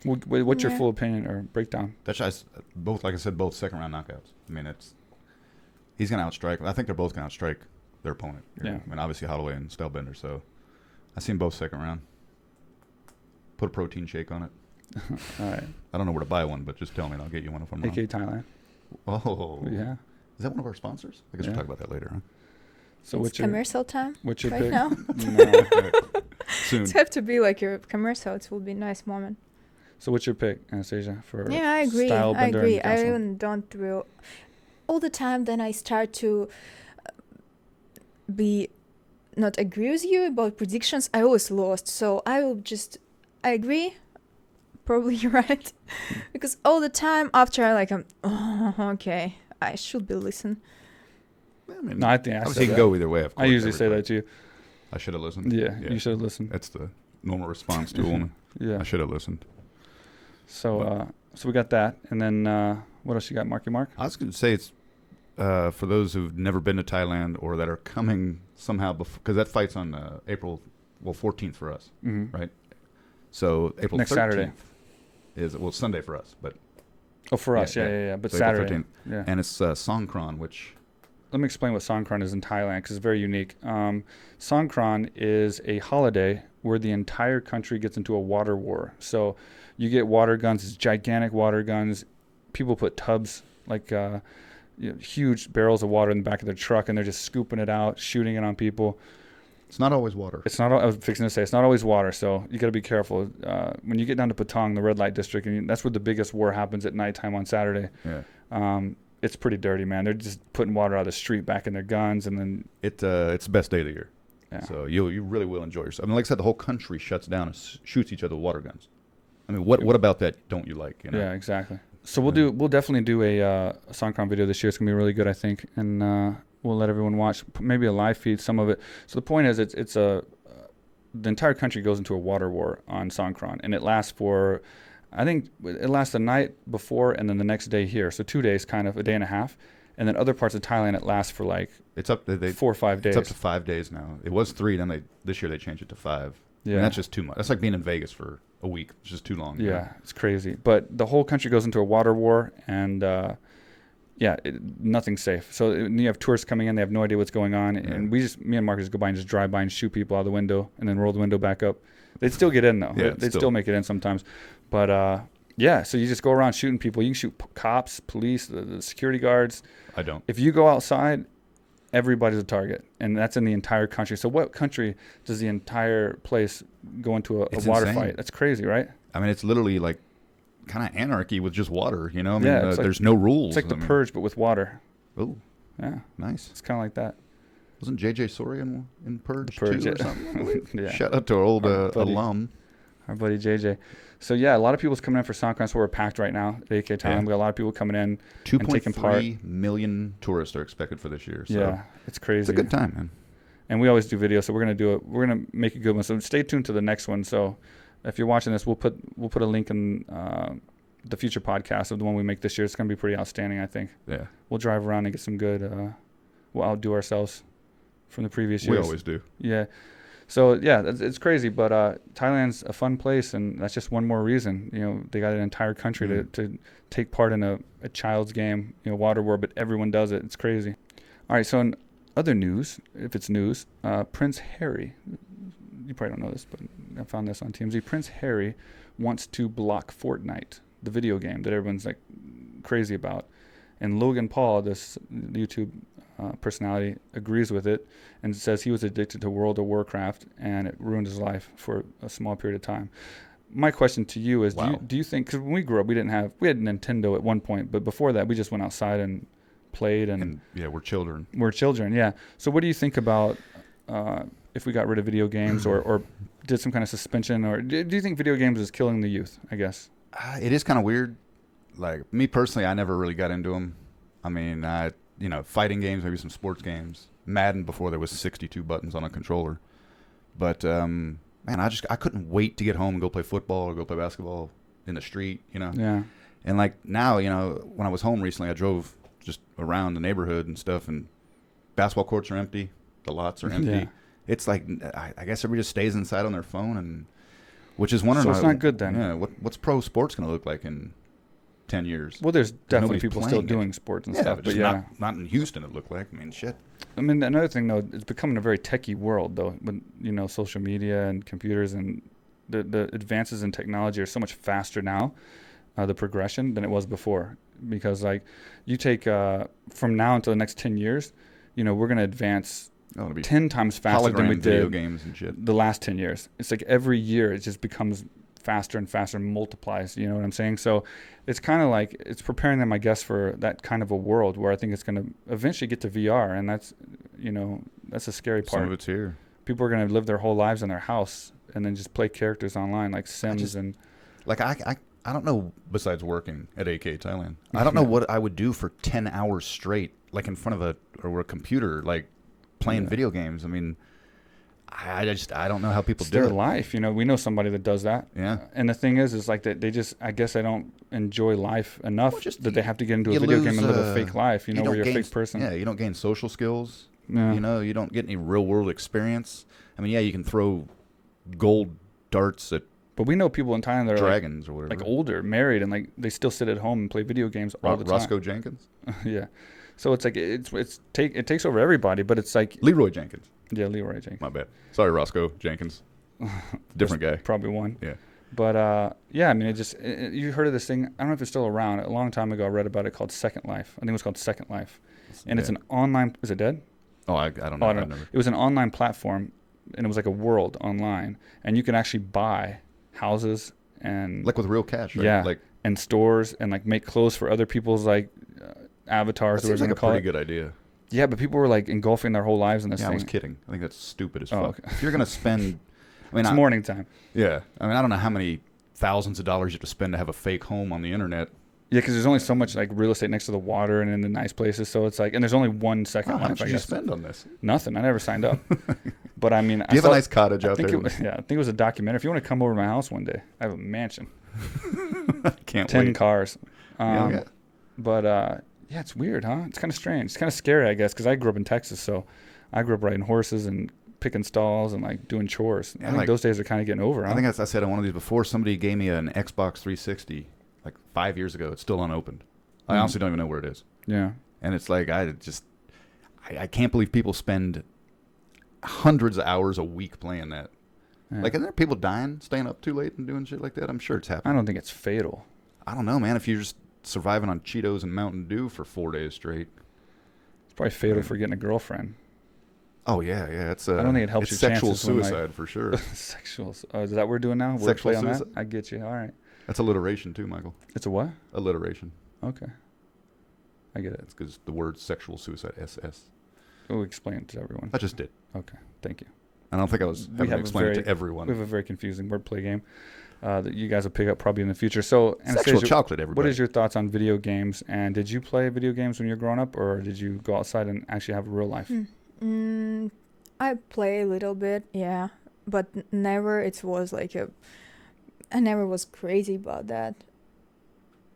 [SPEAKER 1] What's your full opinion or breakdown?
[SPEAKER 3] That's both, like I said, both second round knockouts. I mean, he's going to outstrike. I think they're both going to outstrike their opponent.
[SPEAKER 1] Yeah.
[SPEAKER 3] I mean, obviously Holloway and Stylebender. So I see them both second round. Put a protein shake on it.
[SPEAKER 1] All right.
[SPEAKER 3] I don't know where to buy one, but just tell me and I'll get you one if I'm wrong.
[SPEAKER 1] AKA Thailand.
[SPEAKER 3] Oh.
[SPEAKER 1] Yeah.
[SPEAKER 3] Is that one of our sponsors? I guess we'll talk about that later, huh?
[SPEAKER 1] So
[SPEAKER 2] it's commercial time.
[SPEAKER 1] What's your
[SPEAKER 2] right
[SPEAKER 1] pick?
[SPEAKER 2] now?
[SPEAKER 1] No.
[SPEAKER 3] Soon.
[SPEAKER 2] It have to be like your commercial. It will be a nice moment.
[SPEAKER 1] So what's your pick, Anastasia, for
[SPEAKER 2] Yeah, I agree.
[SPEAKER 1] Stylebender and
[SPEAKER 2] I
[SPEAKER 1] Gastelum?
[SPEAKER 2] even don't real all the time. Then I start to be not agree with you about predictions. I always lost, so I agree. Probably you're right, because all the time after okay, I should be listen.
[SPEAKER 3] I mean,
[SPEAKER 1] No, I think I
[SPEAKER 3] obviously
[SPEAKER 1] said
[SPEAKER 3] you can
[SPEAKER 1] that.
[SPEAKER 3] go either way. Of course,
[SPEAKER 1] I usually say that too.
[SPEAKER 3] I should have listened.
[SPEAKER 1] Yeah, you should have listened.
[SPEAKER 3] That's the normal response to a woman.
[SPEAKER 1] Yeah.
[SPEAKER 3] I should have listened.
[SPEAKER 1] So we got that, and then what else you got, Marky Mark?
[SPEAKER 3] I was going to say it's for those who've never been to Thailand or that are coming somehow, because that fight's on April 14th for us, right? So April
[SPEAKER 1] Next
[SPEAKER 3] 13th
[SPEAKER 1] Saturday
[SPEAKER 3] is Sunday for us, but
[SPEAKER 1] for us, yeah. But
[SPEAKER 3] so April
[SPEAKER 1] Saturday,
[SPEAKER 3] 13th.
[SPEAKER 1] yeah.
[SPEAKER 3] And it's Songkran, which
[SPEAKER 1] Let me explain what Songkran is in Thailand because it's very unique. Songkran is a holiday where the entire country gets into a water war. So you get water guns, it's gigantic water guns. People put tubs, like huge barrels of water in the back of their truck, and they're just scooping it out, shooting it on people.
[SPEAKER 3] it's not always water.
[SPEAKER 1] It's not. I was fixing to say it's not always water, so you got to be careful when you get down to Patong, the red light district, and that's where the biggest war happens at nighttime on Saturday.
[SPEAKER 3] Yeah.
[SPEAKER 1] It's pretty dirty, man. They're just putting water out of the street back in their guns, and then
[SPEAKER 3] It's the best day of the year.
[SPEAKER 1] yeah.
[SPEAKER 3] So you really will enjoy yourself. I mean, like I said, the whole country shuts down and shoots each other with water guns. I mean, what about that don't you like? You know?
[SPEAKER 1] Yeah, exactly. So we'll definitely do a Songkran video this year. It's gonna be really good, I think, and we'll let everyone watch maybe a live feed, some of it. So the point is, the entire country goes into a water war on Songkran, and it lasts for, I think it lasts the night before and then the next day here. So 2 days, kind of a day and a half, and then other parts of Thailand it lasts for like
[SPEAKER 3] It's up to
[SPEAKER 1] 4 or 5 days.
[SPEAKER 3] It's up to 5 days now. It was 3, then this year they changed it to 5.
[SPEAKER 1] Yeah,
[SPEAKER 3] And that's just too much. That's like being in Vegas for a week. It's just too long. you know?
[SPEAKER 1] Yeah, it's crazy. But the whole country goes into a water war, and nothing's safe. So you have tourists coming in, they have no idea what's going on, and me and Marcus go by and just drive by and shoot people out the window, and then roll the window back up. They'd still get in though.
[SPEAKER 3] Yeah,
[SPEAKER 1] They'd still make it in sometimes. But so you just go around shooting people. You can shoot cops, police, the security guards.
[SPEAKER 3] I don't.
[SPEAKER 1] If you go outside, everybody's a target, and that's in the entire country. So what country does the entire place go into a water
[SPEAKER 3] insane.
[SPEAKER 1] fight? That's crazy, right?
[SPEAKER 3] I mean, it's literally like kind of anarchy with just water, you know? I mean,
[SPEAKER 1] Yeah, it's like-
[SPEAKER 3] there's no rules.
[SPEAKER 1] It's like the Purge, but with water.
[SPEAKER 3] Oh,
[SPEAKER 1] Yeah,
[SPEAKER 3] nice.
[SPEAKER 1] it's kind of like that.
[SPEAKER 3] Wasn't J.J. Sori in Purge,
[SPEAKER 1] Purge,
[SPEAKER 3] too,
[SPEAKER 1] yeah.
[SPEAKER 3] or something?
[SPEAKER 1] Yeah.
[SPEAKER 3] Shout out to our old
[SPEAKER 1] Our buddy.
[SPEAKER 3] alum.
[SPEAKER 1] Our buddy JJ. So yeah, a lot of people's coming in for Songkran, so we're packed right now at AKA Thailand.
[SPEAKER 3] Yeah.
[SPEAKER 1] We got a lot of people coming in. taking part.
[SPEAKER 3] 2.3 million tourists are expected for this year. So
[SPEAKER 1] Yeah, it's crazy.
[SPEAKER 3] it's a good time, man.
[SPEAKER 1] And we always do videos, so we're gonna do it. We're gonna make a good one. So stay tuned to the next one. So if you're watching this, we'll put a link in the future podcast of the one we make this year. It's gonna be pretty outstanding, I think.
[SPEAKER 3] Yeah.
[SPEAKER 1] We'll drive around and get some good. We'll outdo ourselves from the previous years.
[SPEAKER 3] We always do.
[SPEAKER 1] Yeah. So yeah, it's crazy, but Thailand's a fun place, and that's just one more reason. You know, they got an entire country to take part in a child's game, water war, but everyone does it. It's crazy. All right, so in other news, if it's news, Prince Harry, you probably don't know this, but I found this on TMZ. Prince Harry wants to block Fortnite, the video game that everyone's like crazy about, and Logan Paul, this YouTube personality, agrees with it and says he was addicted to World of Warcraft and it ruined his life for a small period of time. My question to you is,
[SPEAKER 3] Wow.
[SPEAKER 1] do you think, because when we grew up, we had Nintendo at one point, but before that, we just went outside and played, and
[SPEAKER 3] Yeah, we're children.
[SPEAKER 1] we're children, yeah. So what do you think about, if we got rid of video games or did some kind of suspension, or do you think video games is killing the youth, I guess?
[SPEAKER 3] It is kind of weird. Like, me personally, I never really got into them. I mean, fighting games, maybe some sports games. Madden before there was 62 buttons on a controller. But, man, I couldn't wait to get home and go play football or go play basketball in the street,
[SPEAKER 1] Yeah.
[SPEAKER 3] And, like, now, when I was home recently, I drove just around the neighborhood and stuff, and basketball courts are empty. The lots are empty.
[SPEAKER 1] Yeah.
[SPEAKER 3] It's like, I guess everybody just stays inside on their phone, and which is wondering.
[SPEAKER 1] So it's not good then.
[SPEAKER 3] Yeah, what's pro sports going to look like in 10 years?
[SPEAKER 1] Well, there's definitely
[SPEAKER 3] Nobody's
[SPEAKER 1] people still
[SPEAKER 3] playing
[SPEAKER 1] doing
[SPEAKER 3] it.
[SPEAKER 1] sports and
[SPEAKER 3] Yeah,
[SPEAKER 1] stuff,
[SPEAKER 3] but
[SPEAKER 1] but
[SPEAKER 3] just
[SPEAKER 1] yeah.
[SPEAKER 3] not in Houston. It looked like. I mean, shit.
[SPEAKER 1] I mean, another thing though, it's becoming a very techie world though. With social media and computers and the advances in technology are so much faster now, the progression than it was before. Because like, you take from now until the next 10 years, we're gonna advance
[SPEAKER 3] It'll be
[SPEAKER 1] 10 times faster than we
[SPEAKER 3] hologram video
[SPEAKER 1] did
[SPEAKER 3] games and shit.
[SPEAKER 1] the last 10 years. It's like every year it just becomes faster and faster, multiplies. You know what I'm saying? So it's kind of like it's preparing them, I guess, for that kind of a world where I think it's going to eventually get to VR, and that's a scary part.
[SPEAKER 3] Some of it's here.
[SPEAKER 1] People are going to live their whole lives in their house and then just play characters online like Sims and.
[SPEAKER 3] Like I don't know. Besides working at AKA Thailand, I don't know what I would do for 10 hours straight, like in front of a computer, like playing video games. I mean, I don't know how people
[SPEAKER 1] It's
[SPEAKER 3] do
[SPEAKER 1] their
[SPEAKER 3] it.
[SPEAKER 1] life, we know somebody that does that.
[SPEAKER 3] Yeah.
[SPEAKER 1] And the thing is like that they just, I guess I don't enjoy life enough that they have to get into a
[SPEAKER 3] you
[SPEAKER 1] video
[SPEAKER 3] lose,
[SPEAKER 1] game and live a fake life, where
[SPEAKER 3] don't
[SPEAKER 1] you're a
[SPEAKER 3] gain-
[SPEAKER 1] fake person.
[SPEAKER 3] Yeah, you don't gain social skills.
[SPEAKER 1] Yeah.
[SPEAKER 3] You don't get any real world experience. I mean, yeah, you can throw gold darts at
[SPEAKER 1] But we know people in Thailand that are
[SPEAKER 3] dragons or whatever.
[SPEAKER 1] like older, married, and like they still sit at home and play video games all the time.
[SPEAKER 3] Roscoe Jenkins,
[SPEAKER 1] Yeah. So it's like it takes over everybody, but it's like
[SPEAKER 3] Leroy Jenkins.
[SPEAKER 1] yeah, Leroy Jenkins.
[SPEAKER 3] My bad. Sorry, Roscoe Jenkins. Different guy.
[SPEAKER 1] Probably one.
[SPEAKER 3] Yeah.
[SPEAKER 1] But yeah, I mean, you heard of this thing? I don't know if it's still around. A long time ago, I read about it called Second Life. I think it was called Second Life, and it's an online. Is it dead?
[SPEAKER 3] Oh, I don't know.
[SPEAKER 1] Oh, I don't know. It was an online platform, and it was like a world online, and you can actually buy houses and
[SPEAKER 3] Like with real cash, right?
[SPEAKER 1] yeah,
[SPEAKER 3] Like
[SPEAKER 1] and stores and like make clothes for other people's like avatars.
[SPEAKER 3] that
[SPEAKER 1] Or
[SPEAKER 3] seems like
[SPEAKER 1] whatever
[SPEAKER 3] a
[SPEAKER 1] you call
[SPEAKER 3] pretty
[SPEAKER 1] it.
[SPEAKER 3] good idea.
[SPEAKER 1] Yeah, but people were like engulfing their whole lives in this
[SPEAKER 3] Yeah, I
[SPEAKER 1] thing.
[SPEAKER 3] was kidding. I think that's stupid as
[SPEAKER 1] Oh,
[SPEAKER 3] fuck.
[SPEAKER 1] okay.
[SPEAKER 3] If you're gonna spend, I mean,
[SPEAKER 1] It's morning time.
[SPEAKER 3] yeah. I mean, I don't know how many thousands of dollars you have to spend to have a fake home on the internet.
[SPEAKER 1] Yeah, because there's only so much like real estate next to the water and in the nice places. So it's like, and there's only 1 second
[SPEAKER 3] How
[SPEAKER 1] life.
[SPEAKER 3] much
[SPEAKER 1] I
[SPEAKER 3] did you
[SPEAKER 1] guess
[SPEAKER 3] spend on this?
[SPEAKER 1] nothing. I never signed up. But I mean,
[SPEAKER 3] Do you have a nice cottage
[SPEAKER 1] I
[SPEAKER 3] out
[SPEAKER 1] think
[SPEAKER 3] there?
[SPEAKER 1] I think it was a documentary. If you want to come over to my house one day, I have a mansion,
[SPEAKER 3] Can't
[SPEAKER 1] 10
[SPEAKER 3] wait.
[SPEAKER 1] cars.
[SPEAKER 3] Yeah.
[SPEAKER 1] But yeah, it's weird, huh? It's kind of strange. It's kind of scary, I guess, because I grew up in Texas, so I grew up riding horses and picking stalls and like doing chores.
[SPEAKER 3] Yeah,
[SPEAKER 1] I think
[SPEAKER 3] like-
[SPEAKER 1] those days are kind of getting over. Huh?
[SPEAKER 3] I think as I said on one of these before, somebody gave me an Xbox 360 like 5 years ago. It's still unopened. I honestly don't even know where it is.
[SPEAKER 1] Yeah.
[SPEAKER 3] And it's like I can't believe people spend hundreds of hours a week playing that.
[SPEAKER 1] Yeah.
[SPEAKER 3] Like, isn't there people dying, staying up too late and doing shit like that? I'm sure it's
[SPEAKER 1] I
[SPEAKER 3] happening.
[SPEAKER 1] don't think it's fatal.
[SPEAKER 3] I don't know, man. If you're just surviving on Cheetos and Mountain Dew for 4 days straight.
[SPEAKER 1] It's probably fatal for getting a girlfriend.
[SPEAKER 3] Oh yeah. It's
[SPEAKER 1] I don't think it helps
[SPEAKER 3] it's
[SPEAKER 1] your
[SPEAKER 3] sexual
[SPEAKER 1] chances when, like-
[SPEAKER 3] suicide for sure.
[SPEAKER 1] Sexual. Is that what we're doing now?
[SPEAKER 3] Sexual
[SPEAKER 1] Wordplay on that?
[SPEAKER 3] suicide?
[SPEAKER 1] I get you. All right.
[SPEAKER 3] That's alliteration too, Michael.
[SPEAKER 1] It's a what?
[SPEAKER 3] Alliteration.
[SPEAKER 1] Okay. I get it.
[SPEAKER 3] It's because the word sexual suicide, SS.
[SPEAKER 1] We'll explain it to everyone.
[SPEAKER 3] I just did.
[SPEAKER 1] Okay. Thank you.
[SPEAKER 3] I don't think I was having to explain it to everyone.
[SPEAKER 1] We have a very confusing wordplay game that you guys will pick up probably in the future. So,
[SPEAKER 3] Sexual
[SPEAKER 1] Anastasia,
[SPEAKER 3] chocolate, everybody.
[SPEAKER 1] what is your thoughts on video games? And did you play video games when you were growing up, or did you go outside and actually have a real life?
[SPEAKER 2] I play a little bit, yeah, but never. It was like I never was crazy about that.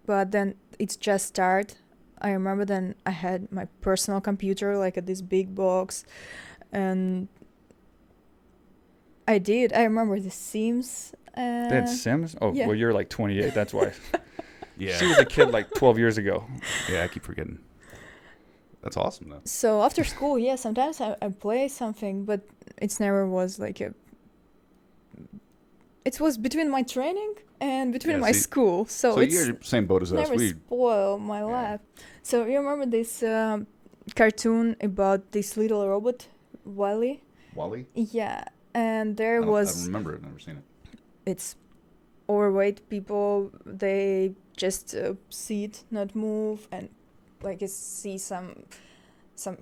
[SPEAKER 2] But then it's just start. I remember then I had my personal computer, like this big box, and I remember the Sims.
[SPEAKER 1] They had Sims? Oh,
[SPEAKER 2] yeah.
[SPEAKER 1] well, you're like 28. That's why.
[SPEAKER 3] Yeah.
[SPEAKER 1] She was a kid like 12 years ago.
[SPEAKER 3] Yeah, I keep forgetting. That's awesome, though.
[SPEAKER 2] So after school, yeah, sometimes I play something, but it's never was like it was between my training and between my school. So it's
[SPEAKER 3] you're the same boat as us.
[SPEAKER 2] never spoil my life. So you remember this cartoon about this little robot, Wally?
[SPEAKER 3] Wally?
[SPEAKER 2] Yeah, and there
[SPEAKER 3] I
[SPEAKER 2] was
[SPEAKER 3] remember it. Never seen it.
[SPEAKER 2] it's overweight people. They just sit, not move, and like see some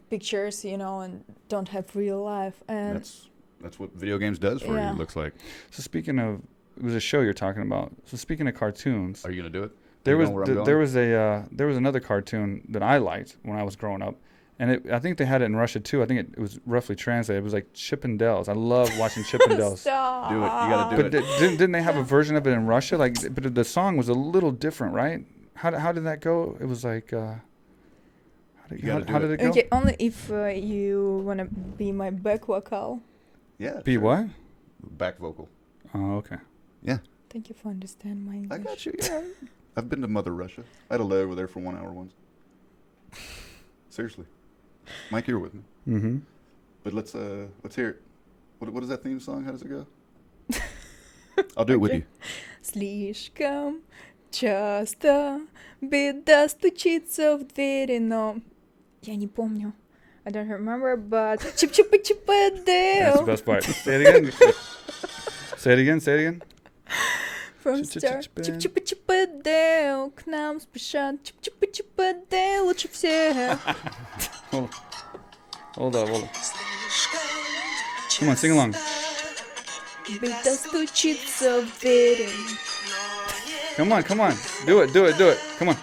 [SPEAKER 2] pictures, and don't have real life. And
[SPEAKER 3] That's That's what video games does for you. It looks like.
[SPEAKER 1] So speaking of, it was a show you're talking about. So speaking of cartoons,
[SPEAKER 3] Are you gonna do it?
[SPEAKER 1] there was another cartoon that I liked when I was growing up, and I think they had it in Russia too. I think it was roughly translated. It was like Chip and Dale's. I love watching Chip and Dale's.
[SPEAKER 2] Stop.
[SPEAKER 3] Do it. You gotta do
[SPEAKER 1] But
[SPEAKER 3] it.
[SPEAKER 1] didn't they have a version of it in Russia? Like, but the song was a little different, right? How did that go? It was like, how did it go?
[SPEAKER 2] Okay, only if you wanna be my back vocal.
[SPEAKER 3] Yeah.
[SPEAKER 1] Be
[SPEAKER 3] sure.
[SPEAKER 1] what?
[SPEAKER 3] Back vocal.
[SPEAKER 1] Oh, okay.
[SPEAKER 3] Yeah.
[SPEAKER 2] Thank you for understanding my English.
[SPEAKER 3] I got you. Yeah. I've been to Mother Russia. I had to lay over there for 1 hour once. Seriously. Mike, you're with me.
[SPEAKER 1] Mm-hmm.
[SPEAKER 3] But let's hear it. What is that theme song? How does it go? I'll do it with you.
[SPEAKER 2] Слишком часто беда стучится в двери, но я не помню. I don't remember, but
[SPEAKER 1] That's the best part. Say it again. Say it again.
[SPEAKER 2] From Star. Чип-чип-чип-дэл, к нам спешат. Чип-чип-чип-дэл, лучше всех.
[SPEAKER 1] Hold on. Come on, sing along.
[SPEAKER 2] Беда стучится в двери.
[SPEAKER 1] Come on. Do it. Come on.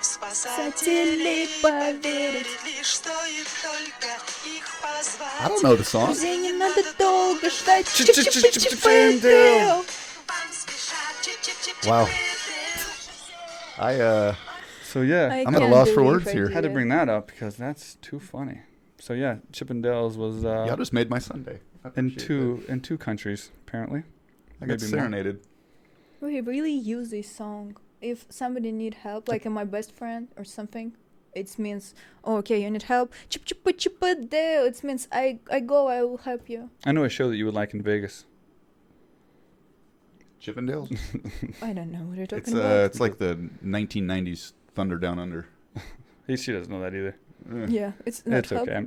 [SPEAKER 2] Спасатели поверить.
[SPEAKER 3] I don't know the song.
[SPEAKER 2] Уже не надо долго ждать.
[SPEAKER 1] Чип-чип-чип-чип-дэл.
[SPEAKER 3] Wow.
[SPEAKER 1] So yeah,
[SPEAKER 3] I'm at a loss for words here.
[SPEAKER 1] had to bring that up because that's too funny. So yeah, Chip and Dale's was
[SPEAKER 3] Y'all just made my Sunday. I
[SPEAKER 1] in
[SPEAKER 3] appreciate
[SPEAKER 1] two countries apparently.
[SPEAKER 3] that. I got
[SPEAKER 1] maybe more.
[SPEAKER 3] serenaded.
[SPEAKER 2] We really use this song. If somebody need help, like my best friend or something, it means, oh, okay, you need help. Chip chip chip there. It means I go, I will help you.
[SPEAKER 1] I know a show that you would like in Vegas.
[SPEAKER 3] Chippendales?
[SPEAKER 2] I don't know what you're talking
[SPEAKER 3] It's
[SPEAKER 2] about.
[SPEAKER 3] it's like the 1990s Thunder Down Under.
[SPEAKER 1] She doesn't know that either.
[SPEAKER 2] Yeah, it's not
[SPEAKER 1] It's
[SPEAKER 2] help.
[SPEAKER 1] okay.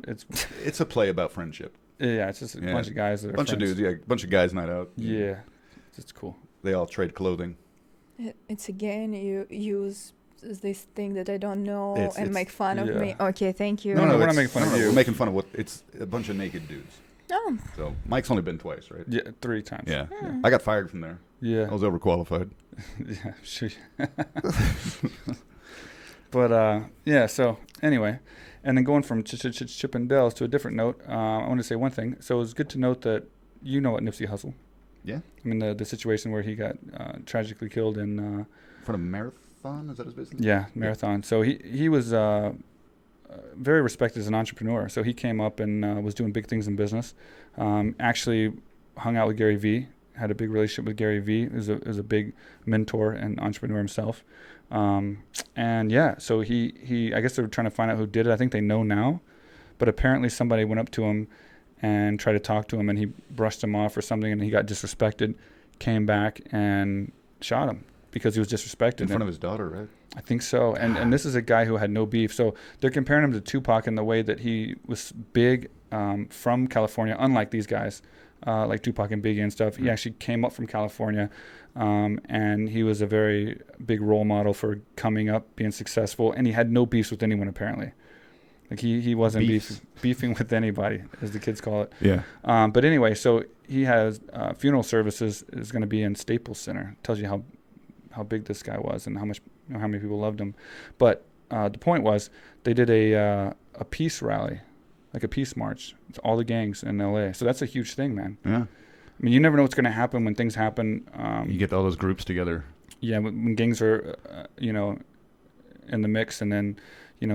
[SPEAKER 3] It's a play about friendship.
[SPEAKER 1] It's just a
[SPEAKER 3] Yeah.
[SPEAKER 1] bunch of guys that are
[SPEAKER 3] Bunch of
[SPEAKER 1] friends.
[SPEAKER 3] dudes, bunch of guys night out.
[SPEAKER 1] Yeah, it's cool.
[SPEAKER 3] They all trade clothing.
[SPEAKER 2] It's again, you use this thing that I don't know
[SPEAKER 3] It's-
[SPEAKER 2] and
[SPEAKER 3] it's-
[SPEAKER 2] make fun of
[SPEAKER 1] yeah.
[SPEAKER 2] me. Okay, thank you.
[SPEAKER 1] No, we're not
[SPEAKER 3] it's-
[SPEAKER 1] making fun of you.
[SPEAKER 3] We're making fun of it's a bunch of naked dudes.
[SPEAKER 2] Oh,
[SPEAKER 3] So Mike's only been twice, right?
[SPEAKER 1] Yeah, 3 times.
[SPEAKER 3] Yeah. I got fired from there.
[SPEAKER 1] Yeah.
[SPEAKER 3] I was overqualified.
[SPEAKER 1] Yeah, sure. But yeah. So anyway, and then going from Chip and Dale's to a different note, I want to say one thing. So it's good to note that you know what Nipsey Hussle.
[SPEAKER 3] Yeah.
[SPEAKER 1] I mean the situation where he got tragically killed in.
[SPEAKER 3] In front of Marathon, is that his business?
[SPEAKER 1] Yeah, Marathon. So he was very respected as an entrepreneur. So he came up and was doing big things in business. Actually hung out with Gary Vee, had a big relationship with Gary Vee. He was a big mentor and entrepreneur himself. And yeah, so he I guess they were trying to find out who did it. I think they know now, but apparently somebody went up to him and tried to talk to him, and he brushed him off or something, and he got disrespected, came back and shot him because he was disrespected.
[SPEAKER 3] In front of his daughter, right?
[SPEAKER 1] I think so. And this is a guy who had no beef. So they're comparing him to Tupac in the way that he was big from California, unlike these guys, like Tupac and Biggie and stuff. He actually came up from California, and he was a very big role model for coming up, being successful, and he had no beefs with anyone apparently. Like he wasn't beefing with anybody, as the kids call it.
[SPEAKER 3] Yeah.
[SPEAKER 1] But anyway, so he has funeral services is going to be in Staples Center. Tells you how big this guy was and how many people loved him. But the point was they did a peace rally, like a peace march. It's all the gangs in L.A. So that's a huge thing, man.
[SPEAKER 3] Yeah.
[SPEAKER 1] I mean, you never know what's going to happen when things happen.
[SPEAKER 3] You get all those groups together.
[SPEAKER 1] Yeah, when gangs are, in the mix, and then,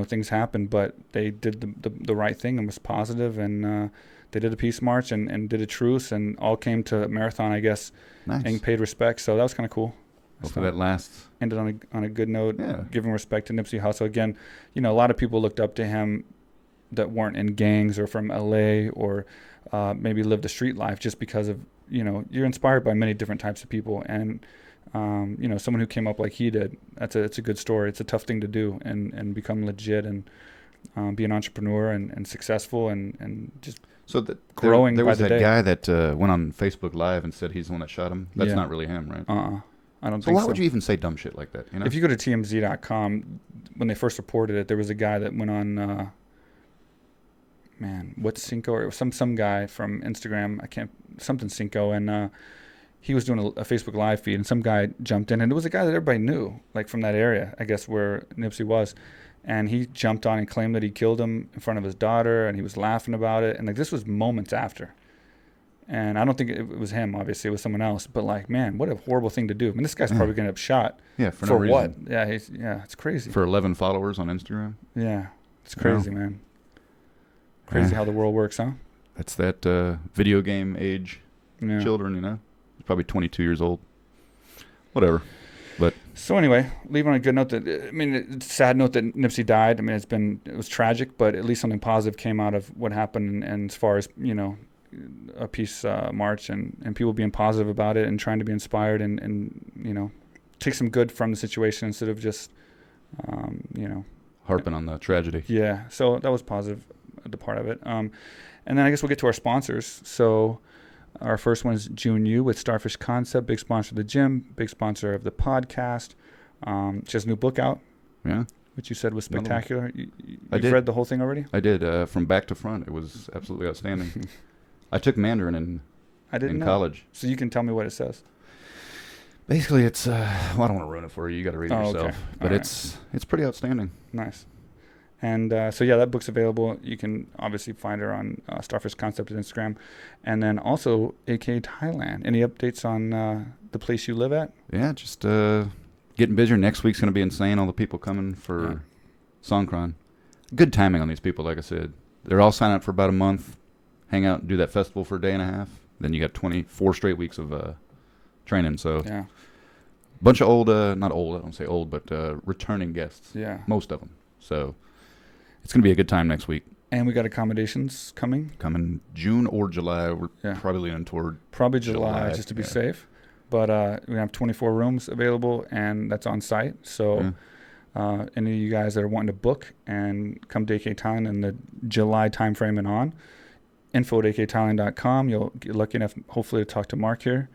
[SPEAKER 1] things happen. But they did the right thing and was positive, and they did a peace march and did a truce, and all came to Marathon, I guess,
[SPEAKER 3] Nice.
[SPEAKER 1] and paid respect. So that was kind of cool.
[SPEAKER 3] Hopefully that lasts.
[SPEAKER 1] Ended on a good note,
[SPEAKER 3] Yeah.
[SPEAKER 1] giving respect to Nipsey Hussle. Again, a lot of people looked up to him that weren't in gangs or from LA or maybe lived a street life just because of, you're inspired by many different types of people. And, someone who came up like he did, it's a good story. It's a tough thing to do and become legit and be an entrepreneur and successful and just growing
[SPEAKER 3] there
[SPEAKER 1] by
[SPEAKER 3] was
[SPEAKER 1] the
[SPEAKER 3] that
[SPEAKER 1] day.
[SPEAKER 3] guy that went on Facebook Live and said he's the one that shot him. That's
[SPEAKER 1] Yeah.
[SPEAKER 3] not really him, right?
[SPEAKER 1] I don't
[SPEAKER 3] So
[SPEAKER 1] think
[SPEAKER 3] why
[SPEAKER 1] so.
[SPEAKER 3] would you even say dumb shit like that?
[SPEAKER 1] If you go to TMZ.com, when they first reported it, there was a guy that went on man, what's Cinco, or some guy from Instagram, I can't, something Cinco, and he was doing a Facebook live feed, and some guy jumped in, and it was a guy that everybody knew, like from that area, I guess, where Nipsey was. And he jumped on and claimed that he killed him in front of his daughter, and he was laughing about it. And like, this was moments after. And I don't think it was him, obviously, it was someone else. But like, man, what a horrible thing to do. I mean, this guy's probably going to end up shot.
[SPEAKER 3] Yeah, for no
[SPEAKER 1] what?
[SPEAKER 3] reason.
[SPEAKER 1] Yeah, it's crazy.
[SPEAKER 3] For 11 followers on Instagram.
[SPEAKER 1] Yeah, it's crazy, man. Crazy how the world works, huh?
[SPEAKER 3] That's that video game age children, you know. He's probably 22 years old. Whatever. But
[SPEAKER 1] so anyway, leave on a good note. That, I mean, it's a sad note that Nipsey died. I mean, it was tragic, but at least something positive came out of what happened. And as far as, you know, a peace march and people being positive about it and trying to be inspired and you know, take some good from the situation instead of just, you know,
[SPEAKER 3] harping on the tragedy.
[SPEAKER 1] Yeah. So that was positive, the part of it. And then I guess we'll get to our sponsors. So our first one is Jun Yu with Starfish Concept, big sponsor of the gym, big sponsor of the podcast. She has a new book out. Yeah. Which you said was spectacular. You've read the whole thing already?
[SPEAKER 3] I did, from back to front. It was absolutely outstanding. I took Mandarin in college.
[SPEAKER 1] So you can tell me what it says.
[SPEAKER 3] Basically, it's, well, I don't want to ruin it for you. You got to read it yourself. Okay. But it's pretty outstanding.
[SPEAKER 1] Nice. And so, yeah, that book's available. You can obviously find her on Starfish Concept on Instagram. And then also AKA Thailand. Any updates on the place you live at?
[SPEAKER 3] Yeah, just getting busier. Next week's going to be insane. All the people coming for Songkran. Good timing on these people, like I said. They're all signed up for about a month, hang out and do that festival for a day and a half. Then you got 24 straight weeks of training. So a bunch of old, not old, I don't say old, but returning guests. Yeah. Most of them. So it's going to be a good time next week.
[SPEAKER 1] And we got accommodations coming?
[SPEAKER 3] Coming June or July. We're probably leaning toward
[SPEAKER 1] probably July just to be safe. But we have 24 rooms available, and that's on site. So any of you guys that are wanting to book and come to AKA Thailand in the July timeframe and on, info@akathailand.com. You'll get lucky enough, hopefully, to talk to Mark here,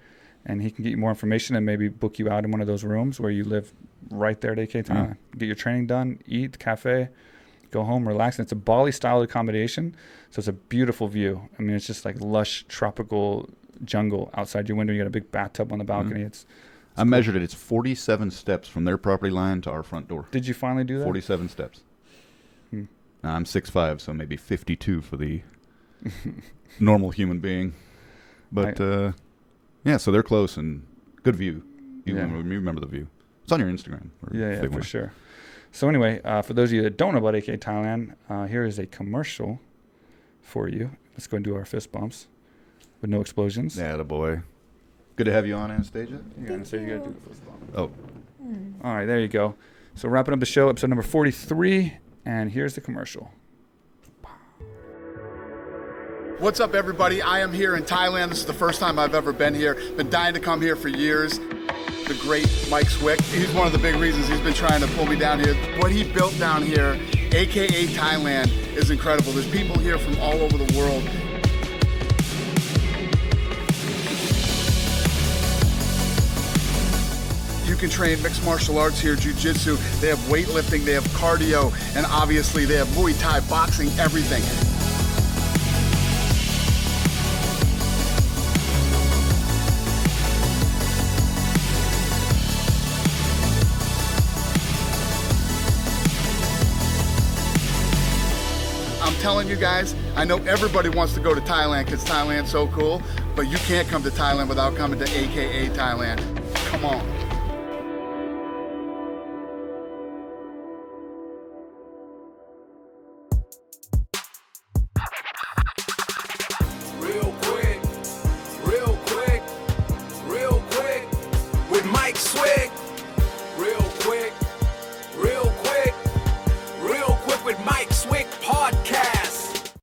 [SPEAKER 1] and he can get you more information and maybe book you out in one of those rooms where you live right there at AKA Thailand. Get your training done, eat, cafe, go home, relax. And it's a Bali-style accommodation, so it's a beautiful view. I mean, it's just like lush tropical jungle outside your window. You got a big bathtub on the balcony. It's
[SPEAKER 3] I measured it. It's 47 steps from their property line to our front door.
[SPEAKER 1] Did you finally do that?
[SPEAKER 3] 47 steps. Now, I'm 6'5", so maybe 52 for the normal human being. But, so they're close and good view. You remember the view. It's on your Instagram.
[SPEAKER 1] Yeah, for sure. So anyway, for those of you that don't know about AKA Thailand, here is a commercial for you. Let's go and do our fist bumps with no explosions.
[SPEAKER 3] Yeah, the boy. Good to have you on, Anastasia.
[SPEAKER 1] Yeah, Anastasia, you got to do the fist bump.
[SPEAKER 3] Oh.
[SPEAKER 1] All right, there you go. So wrapping up the show, episode number 43, and here's the commercial.
[SPEAKER 5] What's up, everybody? I am here in Thailand. This is the first time I've ever been here. Been dying to come here for years. The great Mike Swick, he's one of the big reasons he's been trying to pull me down here. What he built down here, AKA Thailand, is incredible. There's people here from all over the world. You can train mixed martial arts here, jiu-jitsu. They have weightlifting, they have cardio, and obviously they have Muay Thai, boxing, everything. I'm telling you guys, I know everybody wants to go to Thailand because Thailand's so cool, but you can't come to Thailand without coming to AKA Thailand. Come on.
[SPEAKER 6] With Mike Swick. Real quick with Mike Swick Podcast.